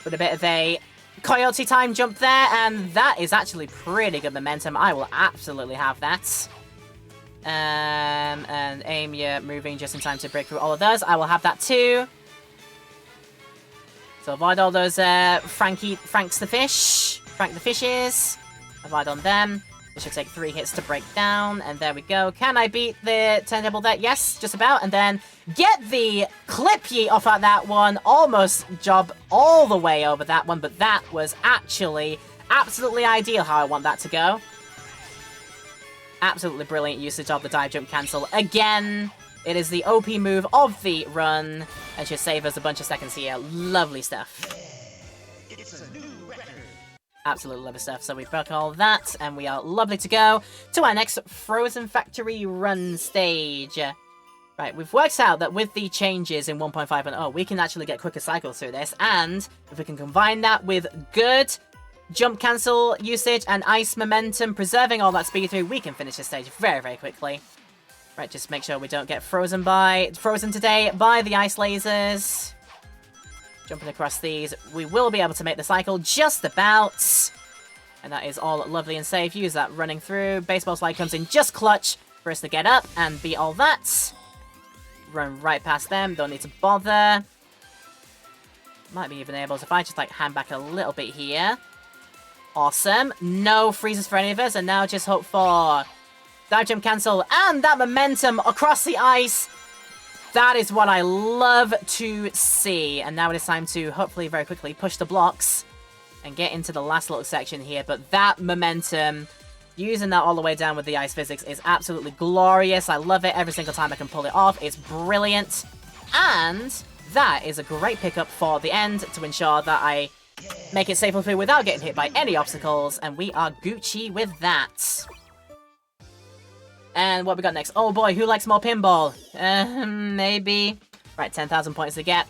with a bit of a coyote time jump there, and that is actually pretty good momentum. I will absolutely have that. And aim, you're moving just in time to break through all of those. I will have that too. So avoid all those Frank the fishes. Avoid on them. It should take 3 hits to break down, and there we go. Can I beat the turntable there? Yes, just about. And then get the clip yeet off at that one. Almost job all the way over that one, but that was actually absolutely ideal how I want that to go. Absolutely brilliant usage of the dive jump cancel. Again, it is the OP move of the run, and should save us a bunch of seconds here. Lovely stuff. It's a new record. Absolutely lovely stuff. So we've broke all that, and we are lovely to go to our next Frozen Factory run stage. Right, we've worked out that with the changes in 1.5.0, we can actually get quicker cycles through this, and if we can combine that with good jump cancel usage and ice momentum, preserving all that speed through, we can finish this stage very, very quickly. Right, just make sure we don't get frozen today by the ice lasers. Jumping across these, we will be able to make the cycle just about. And that is all lovely and safe. Use that running through. Baseball slide comes in just clutch for us to get up and beat all that. Run right past them, don't need to bother. Might be even able to, if I just like hand back a little bit here. Awesome. No freezes for any of us, and now just hope for dive jump cancel and that momentum across the ice. That is what I love to see. And now it is time to hopefully very quickly push the blocks and get into the last little section here. But that momentum, using that all the way down with the ice physics is absolutely glorious. I love it every single time I can pull it off. It's brilliant. And that is a great pickup for the end to ensure that I make it safely through without getting hit by any obstacles. And we are Gucci with that. And what we got next? Oh boy, who likes more pinball? Maybe. Right, 10,000 points to get.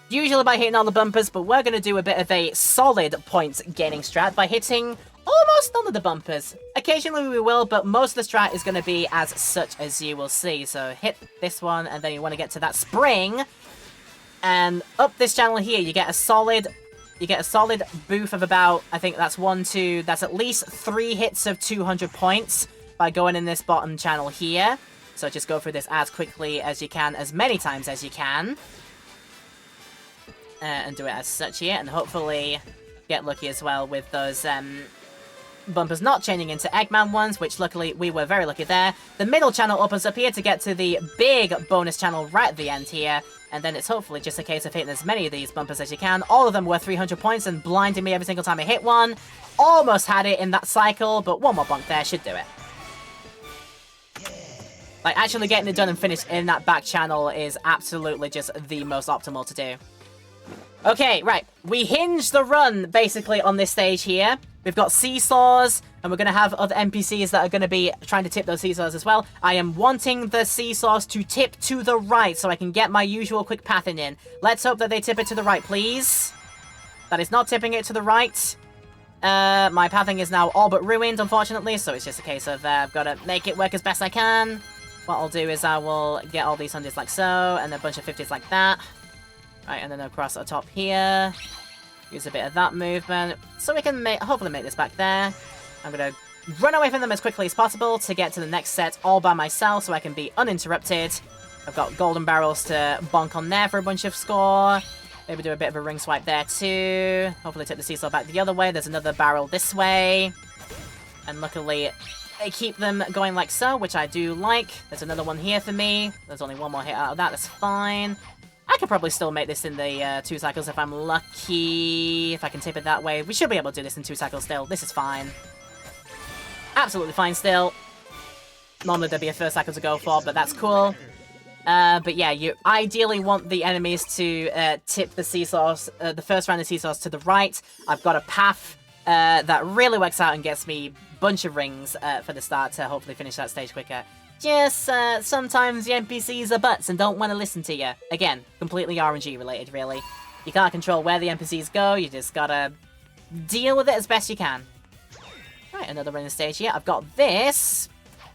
Usually by hitting all the bumpers, but we're going to do a bit of a solid points gaining strat by hitting almost none of the bumpers. Occasionally we will, but most of the strat is going to be as such as you will see. So hit this one, and then you want to get to that spring. And up this channel here, you get a solid booth of about, I think that's that's at least 3 hits of 200 points by going in this bottom channel here. So just go through this as quickly as you can, as many times as you can. And do it as such here, and hopefully get lucky as well with those bumpers not changing into Eggman ones, which luckily we were very lucky there. The middle channel opens up here to get to the big bonus channel right at the end here, and then it's hopefully just a case of hitting as many of these bumpers as you can. All of them were 300 points and blinding me every single time I hit one. Almost had it in that cycle, but one more bonk there should do it. Like, actually getting it done and finished in that back channel is absolutely just the most optimal to do. Okay, right. We hinge the run, basically, on this stage here. We've got seesaws, and we're going to have other NPCs that are going to be trying to tip those seesaws as well. I am wanting the seesaws to tip to the right so I can get my usual quick pathing in. Let's hope that they tip it to the right, please. That is not tipping it to the right. My pathing is now all but ruined, unfortunately, so it's just a case of I've got to make it work as best I can. What I'll do is I will get all these 100s like so, and a bunch of 50s like that. Right, and then across the top here. Use a bit of that movement, so we can hopefully make this back there. I'm going to run away from them as quickly as possible to get to the next set all by myself so I can be uninterrupted. I've got golden barrels to bonk on there for a bunch of score. Maybe do a bit of a ring swipe there too. Hopefully take the seesaw back the other way. There's another barrel this way. And luckily, they keep them going like so, which I do like. There's another one here for me. There's only one more hit out of that. That's fine. I could probably still make this in the 2 cycles if I'm lucky. If I can tip it that way. We should be able to do this in 2 cycles still. This is fine. Absolutely fine still. Normally there'd be a first cycle to go for, but that's cool. But yeah, you ideally want the enemies to tip the seesaws, the first round of seesaws to the right. I've got a path that really works out and gets me a bunch of rings for the start to hopefully finish that stage quicker. Just sometimes the NPCs are butts and don't want to listen to you. Again, completely RNG related, really. You can't control where the NPCs go, you just gotta deal with it as best you can. Right, another running stage here. I've got this,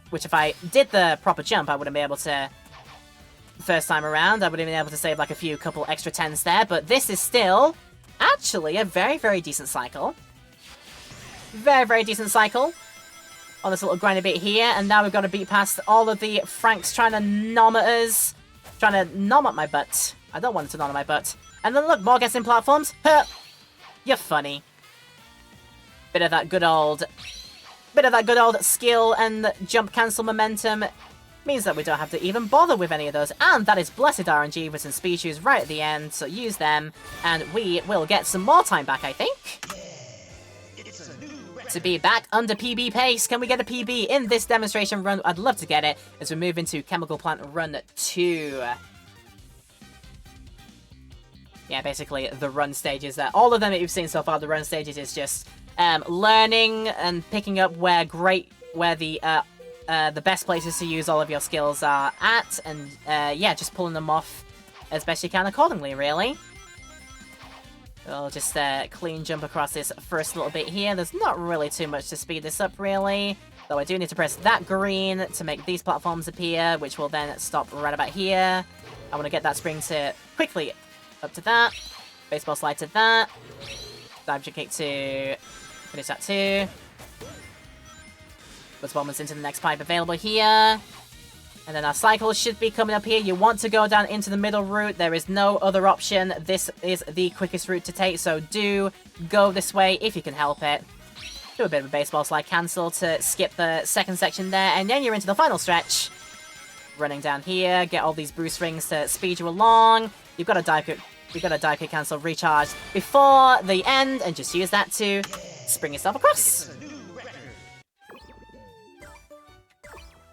which if I did the proper jump, I wouldn't be able to... First time around, I would have been able to save like a couple extra 10s there, but this is still actually a very, very decent cycle. Very, very decent cycle. On this little grindy bit here, and now we've got to beat past all of the Franks trying to nom at us. Trying to nom at my butt. I don't want it to nom at my butt. And then look, more gets in platforms. Huh. You're funny. Bit of that good old skill and jump cancel momentum means that we don't have to even bother with any of those. And that is blessed RNG with some speed shoes right at the end, so use them, and we will get some more time back, I think. To be back under PB pace. Can we get a PB in this demonstration run? I'd love to get it as we move into Chemical Plant Run 2. Yeah, basically the run stages. All of them that you've seen so far, the run stages is just learning and picking up where the the best places to use all of your skills are at, and yeah, just pulling them off as best you can accordingly, really. We'll just clean jump across this first little bit here. There's not really too much to speed this up, really. Though I do need to press that green to make these platforms appear, which will then stop right about here. I want to get that spring to quickly up to that. Baseball slide to that. Dive kick to finish that too. Puts bombers into the next pipe available here. And then our cycle should be coming up here. You want to go down into the middle route. There is no other option. This is the quickest route to take, so do go this way if you can help it. Do a bit of a baseball slide cancel to skip the second section there, and then you're into the final stretch. Running down here, get all these boost rings to speed you along. You've got a dive kick cancel recharge before the end, and just use that to spring yourself across.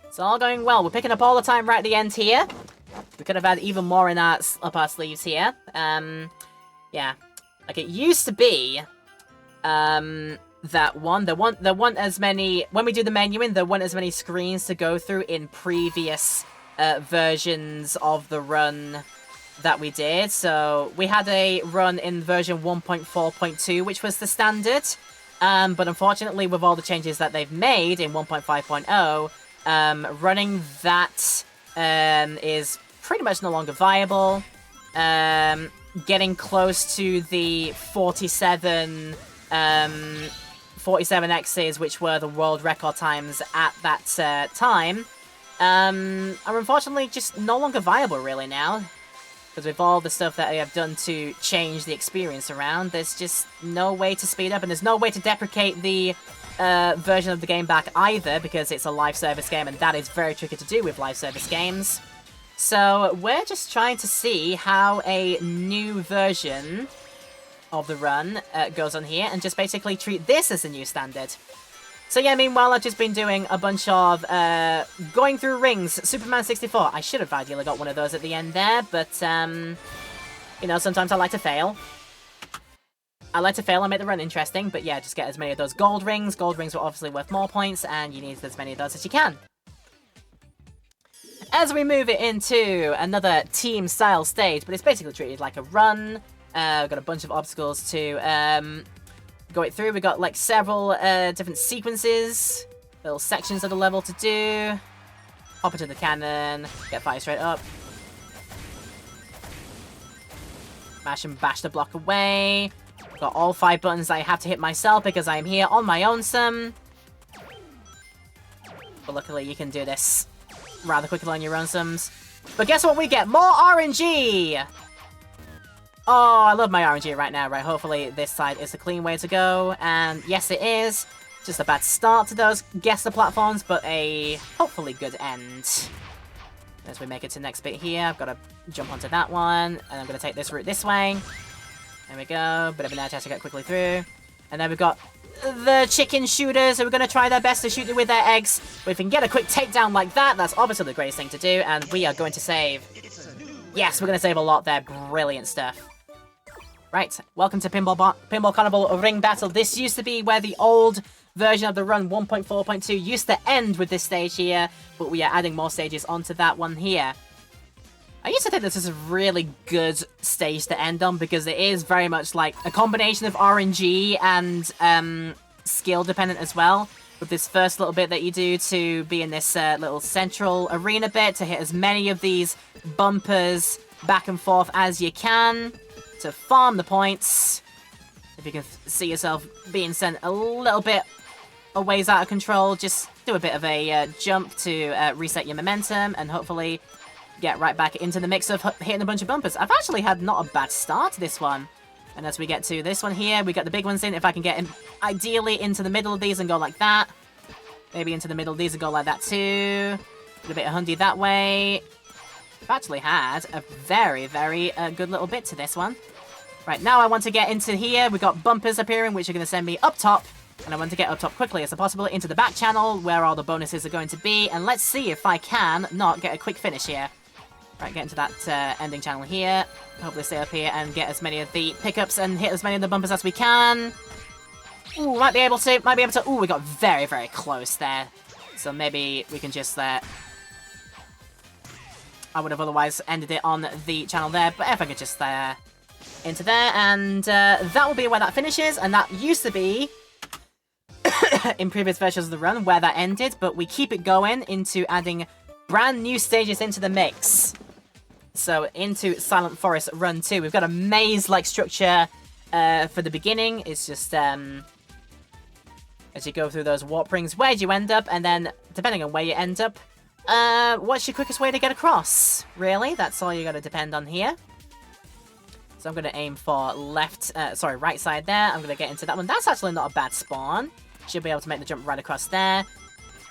It's all going well. We're picking up all the time right at the end here. We could have had even more in up our sleeves here. Yeah. Like, it used to be, that one. There weren't as many... When we do the menuing, there weren't as many screens to go through in previous versions of the run that we did. So, we had a run in version 1.4.2, which was the standard. But unfortunately, with all the changes that they've made in 1.5.0... running that is pretty much no longer viable. Getting close to the 47 X's, which were the world record times at that time, are unfortunately just no longer viable really now. Because with all the stuff that they have done to change the experience around, there's just no way to speed up, and there's no way to deprecate the version of the game back either, because it's a live service game, and that is very tricky to do with live service games. So we're just trying to see how a new version of the run goes on here, and just basically treat this as a new standard. So yeah, meanwhile, I've just been doing a bunch of going through rings. Superman 64. I should have ideally got one of those at the end there, but you know, sometimes I like to fail. I like to fail and make the run interesting, but yeah, just get as many of those gold rings. Gold rings are obviously worth more points, and you need as many of those as you can. As we move it into another team-style stage, but it's basically treated like a run. We've got a bunch of obstacles to go it through. We've got like several different sequences, little sections of the level to do. Hop into the cannon, get fire straight up. Mash and bash the block away. Got all 5 buttons I have to hit myself because I am here on my own some. But luckily you can do this rather quickly on your own sums. But guess what we get? More RNG! Oh, I love my RNG right now, right? Hopefully this side is the clean way to go. And yes, it is. Just a bad start to those guesser platforms, but a hopefully good end. As we make it to the next bit here, I've got to jump onto that one. And I'm going to take this route this way. There we go. Bit of an air test to get quickly through. And then we've got the chicken shooters who are going to try their best to shoot you with their eggs. But if we can get a quick takedown like that, that's obviously the greatest thing to do. And we are going to save. Yes, we're going to save a lot there. Brilliant stuff. Right, welcome to Pinball Carnival Ring Battle. This used to be where the old version of the run 1.4.2 used to end with this stage here. But we are adding more stages onto that one here. I used to think this is a really good stage to end on, because it is very much like a combination of RNG and skill dependent as well. With this first little bit that you do to be in this little central arena bit, to hit as many of these bumpers back and forth as you can, to farm the points. If you can see yourself being sent a little bit a ways out of control, just do a bit of a jump to reset your momentum, and hopefully get right back into the mix of hitting a bunch of bumpers. I've actually had not a bad start to this one. And as we get to this one here, we got the big ones in. If I can get ideally into the middle of these and go like that. Maybe into the middle of these and go like that too. Get a bit of hundy that way. I've actually had a very, very good little bit to this one. Right, now I want to get into here. We've got bumpers appearing, which are going to send me up top. And I want to get up top quickly as possible into the back channel, where all the bonuses are going to be. And let's see if I can not get a quick finish here. Right, get into that ending channel here. Hopefully stay up here and get as many of the pickups and hit as many of the bumpers as we can. Ooh, might be able to. Ooh, we got very, very close there So maybe we can just I would have otherwise ended it on the channel there, but if I could just into there, and that will be where that finishes, and that used to be in previous versions of the run where that ended, but we keep it going into adding brand new stages into the mix. So into Silent Forest Run 2, we've got a maze-like structure for the beginning. It's just as you go through those warp rings, where do you end up, and then depending on where you end up, what's your quickest way to get across? Really, that's all you got to depend on here. So I'm going to aim for right side there. I'm going to get into that one. That's actually not a bad spawn. Should be able to make the jump right across there.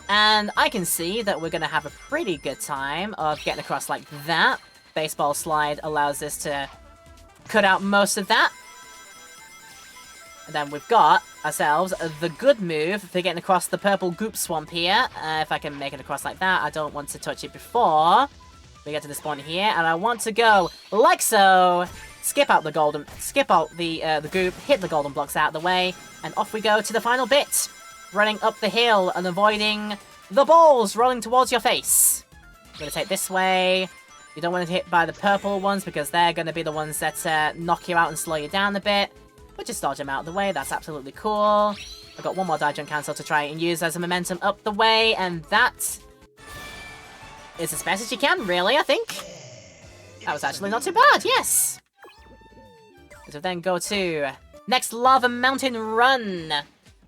And I can see that we're going to have a pretty good time of getting across like that. Baseball slide allows us to cut out most of that. And then we've got ourselves the good move for getting across the purple goop swamp here. If I can make it across like that, I don't want to touch it before we get to this point here. And I want to go like so. Skip out the goop, hit the golden blocks out of the way, and off we go to the final bit. Running up the hill and avoiding the balls rolling towards your face. I'm going to take this way. You don't want to hit by the purple ones because they're going to be the ones that knock you out and slow you down a bit. But just dodge them out of the way, that's absolutely cool. I've got one more dive jump cancel to try and use as a momentum up the way, and that is as best as you can, really, I think. That was actually not too bad, yes! So then go to next Lava Mountain Run.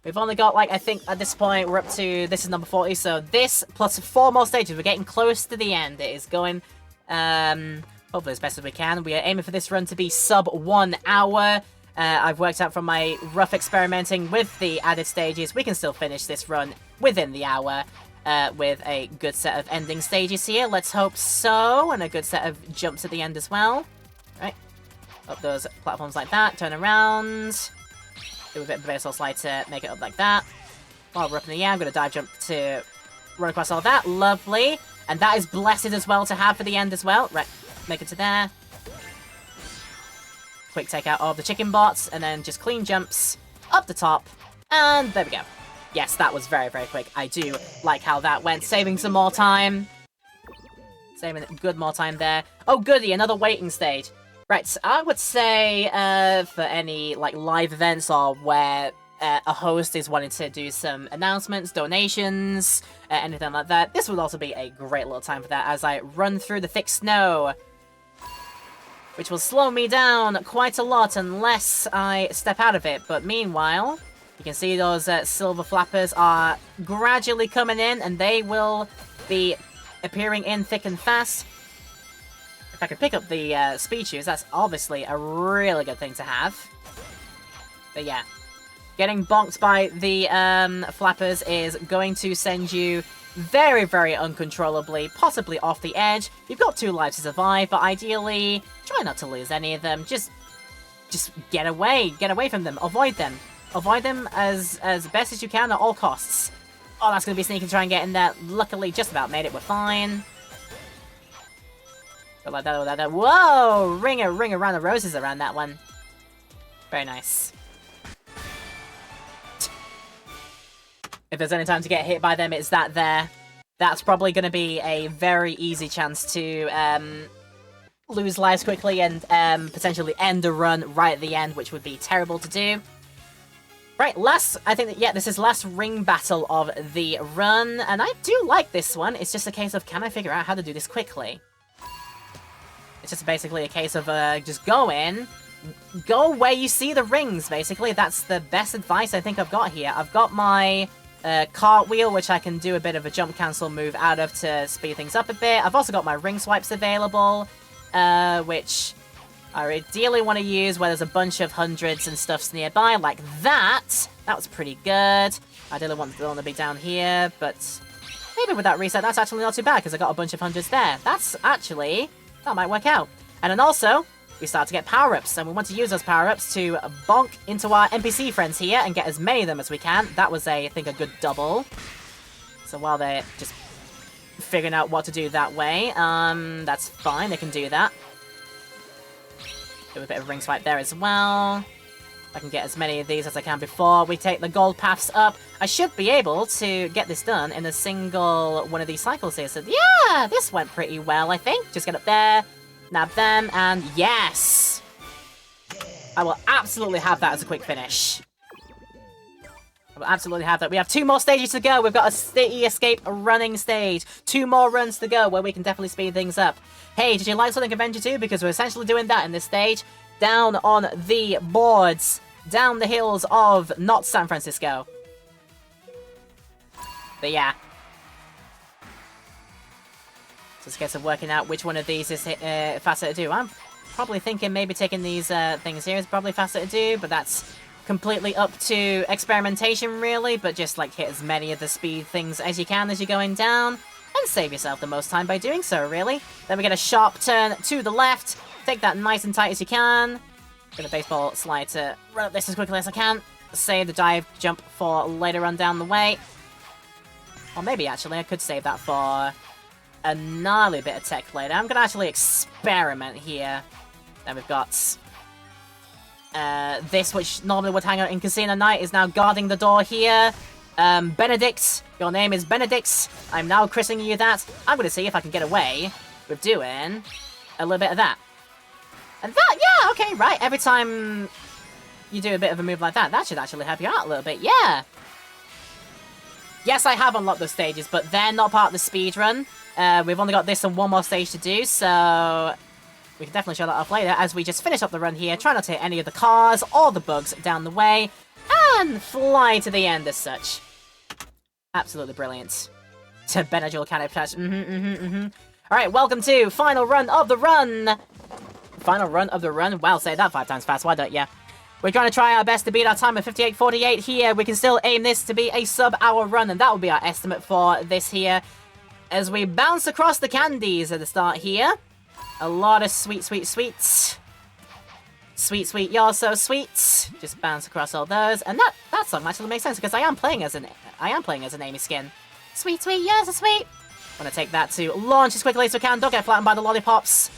We've only got, I think at this point, we're up to, this is number 40, so this plus 4 more stages. We're getting close to the end. It is going, hopefully as best as we can. We are aiming for this run to be sub 1 hour. I've worked out from my rough experimenting with the added stages, we can still finish this run within the hour with a good set of ending stages here. Let's hope so, and a good set of jumps at the end as well. Right. Up those platforms like that, turn around, do a bit of baseball slide to make it up like that. While we're up in the air, I'm going to dive jump to run across all that. Lovely. And that is blessed as well to have for the end as well. Right, make it to there. Quick take out of the chicken bots, and then just clean jumps up the top. And there we go. Yes, that was very, very quick. I do like how that went. Saving some more time. Saving good more time there. Oh, goody, another waiting stage. Right, so I would say for any live events or where a host is wanting to do some announcements, donations, anything like that, this would also be a great little time for that as I run through the thick snow, which will slow me down quite a lot unless I step out of it. But meanwhile, you can see those silver flappers are gradually coming in, and they will be appearing in thick and fast. If I could pick up the speed shoes, that's obviously a really good thing to have. But yeah, getting bonked by the flappers is going to send you very, very uncontrollably, possibly off the edge. You've got 2 lives to survive, but ideally, try not to lose any of them. Just get away from them, avoid them. Avoid them as best as you can at all costs. Oh, that's going to be sneaky to try and get in there. Luckily, just about made it, we're fine. Go like that, like that. Whoa! Ring around the roses around that one. Very nice. If there's any time to get hit by them, it's that there. That's probably going to be a very easy chance to lose lives quickly and potentially end a run right at the end, which would be terrible to do. Right, I think that, yeah, this is last ring battle of the run, and I do like this one. It's just a case of, can I figure out how to do this quickly? It's just basically a case of just go where you see the rings, basically. That's the best advice I think I've got here. I've got my cartwheel, which I can do a bit of a jump cancel move out of to speed things up a bit. I've also got my ring swipes available, which I ideally want to use where there's a bunch of hundreds and stuffs nearby, like that. That was pretty good. I didn't want to be down here, but maybe with that reset, that's actually not too bad, because I got a bunch of hundreds there. That might work out. And then also, we start to get power-ups, and we want to use those power-ups to bonk into our NPC friends here and get as many of them as we can. That was, I think, a good double. So while they're just figuring out what to do that way, that's fine, they can do that. Do a bit of ring swipe there as well. I can get as many of these as I can before we take the gold paths up. I should be able to get this done in a single one of these cycles here. So yeah, this went pretty well, I think. Just get up there, nab them, and yes! I will absolutely have that as a quick finish. I will absolutely have that. We have 2 more stages to go. We've got a city escape running stage. 2 more runs to go where we can definitely speed things up. Hey, did you like Sonic Adventure 2? Because we're essentially doing that in this stage. Down on the boards, down the hills of not San Francisco. But yeah. Just a case of working out which one of these is faster to do. I'm probably thinking maybe taking these things here is probably faster to do, but that's completely up to experimentation, really. But just, like, hit as many of the speed things as you can as you're going down, and save yourself the most time by doing so, really. Then we get a sharp turn to the left. Take that nice and tight as you can. Get a baseball slide to run up this as quickly as I can. Save the dive jump for later on down the way. Or maybe, actually, I could save that for a gnarly bit of tech later. I'm going to actually experiment here. Then we've got this, which normally would hang out in Casino Night, is now guarding the door here. Benedict, your name is Benedict. I'm now christening you that. I'm going to see if I can get away with doing a little bit of that. And that, yeah, okay, right. Every time you do a bit of a move like that, that should actually help you out a little bit, yeah. Yes, I have unlocked those stages, but they're not part of the speedrun. We've only got this and 1 more stage to do, so we can definitely show that off later as we just finish up the run here. Try not to hit any of the cars or the bugs down the way, and fly to the end as such. Absolutely brilliant. To Benadryl kind of touch. Alright, welcome to final run of the run. Final run of the run. Well, say that 5 times fast, why don't ya? We're trying to try our best to beat our time of 58:48 here. We can still aim this to be a sub-hour run, and that will be our estimate for this here. As we bounce across the candies at the start here. A lot of sweet, sweet, sweets. Sweet, sweet, you're so sweet. Just bounce across all those. And that song actually makes sense, because I am playing as an Amy skin. Sweet, sweet, you're so sweet. I'm gonna take that to launch as quickly as we can. Don't get flattened by the lollipops.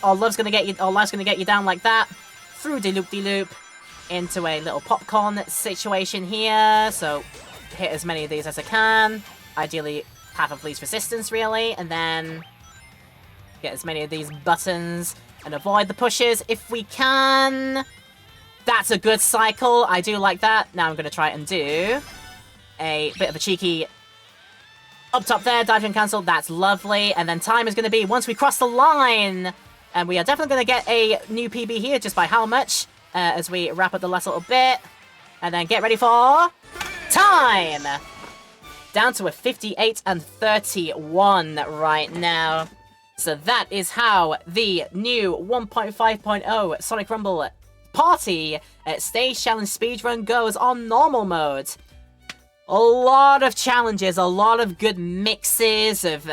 Or life's gonna get you down like that. Through de-loop-de-loop. Into a little popcorn situation here. So hit as many of these as I can. Ideally, half of least resistance, really. And then get as many of these buttons. And avoid the pushes if we can. That's a good cycle. I do like that. Now I'm going to try and do a bit of a cheeky up top there. Dive and cancel. That's lovely. And then time is going to be once we cross the line. And we are definitely going to get a new PB here. Just by how much? As we wrap up the last little bit. And then get ready for time! Down to a 58 and 31 right now. So that is how the new 1.5.0 Sonic Rumble Party Stage Challenge Speedrun goes on normal mode. A lot of challenges, a lot of good mixes of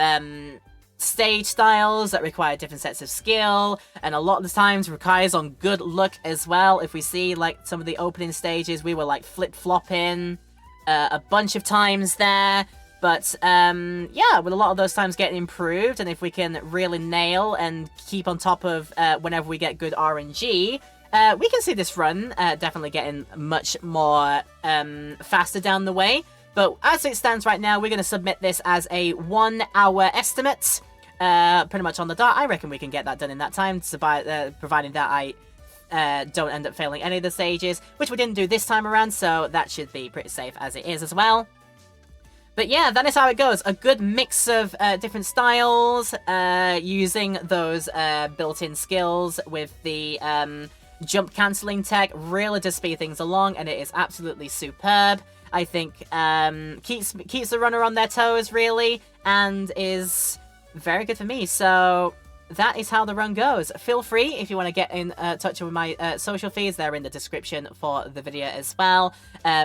stage styles that require different sets of skill, and a lot of the times requires on good luck as well. If we see, like, some of the opening stages, we were, like, flip-flopping a bunch of times there. But, yeah, with a lot of those times getting improved, and if we can really nail and keep on top of whenever we get good RNG, we can see this run definitely getting much more faster down the way. But as it stands right now, we're going to submit this as a 1-hour estimate, pretty much on the dot. I reckon we can get that done in that time, providing that I don't end up failing any of the stages, which we didn't do this time around, so that should be pretty safe as it is as well. But yeah, that is how it goes. A good mix of different styles, using those built-in skills with the jump cancelling tech really does speed things along, and it is absolutely superb. I think keeps the runner on their toes, really, and is very good for me. So that is how the run goes. Feel free, if you want to get in touch with my social feeds, they're in the description for the video as well,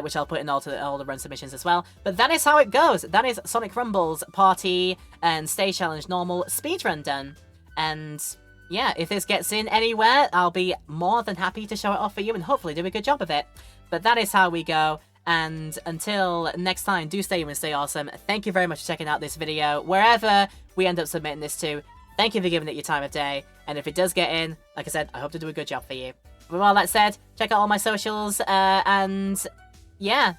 which I'll put in all the run submissions as well. But that is how it goes. That is Sonic Rumble's Party and Stage Challenge Normal Speedrun done. And yeah, if this gets in anywhere, I'll be more than happy to show it off for you and hopefully do a good job of it. But that is how we go. And until next time, do stay and stay awesome. Thank you very much for checking out this video, wherever we end up submitting this to. Thank you for giving it your time of day. And if it does get in, like I said, I hope to do a good job for you. with all that said, check out all my socials, and yeah,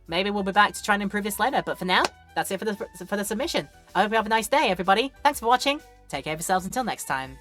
maybe we'll be back to try and improve this later. But for now, that's it for the submission. I hope you have a nice day, everybody. Thanks for watching. Take care of yourselves until next time.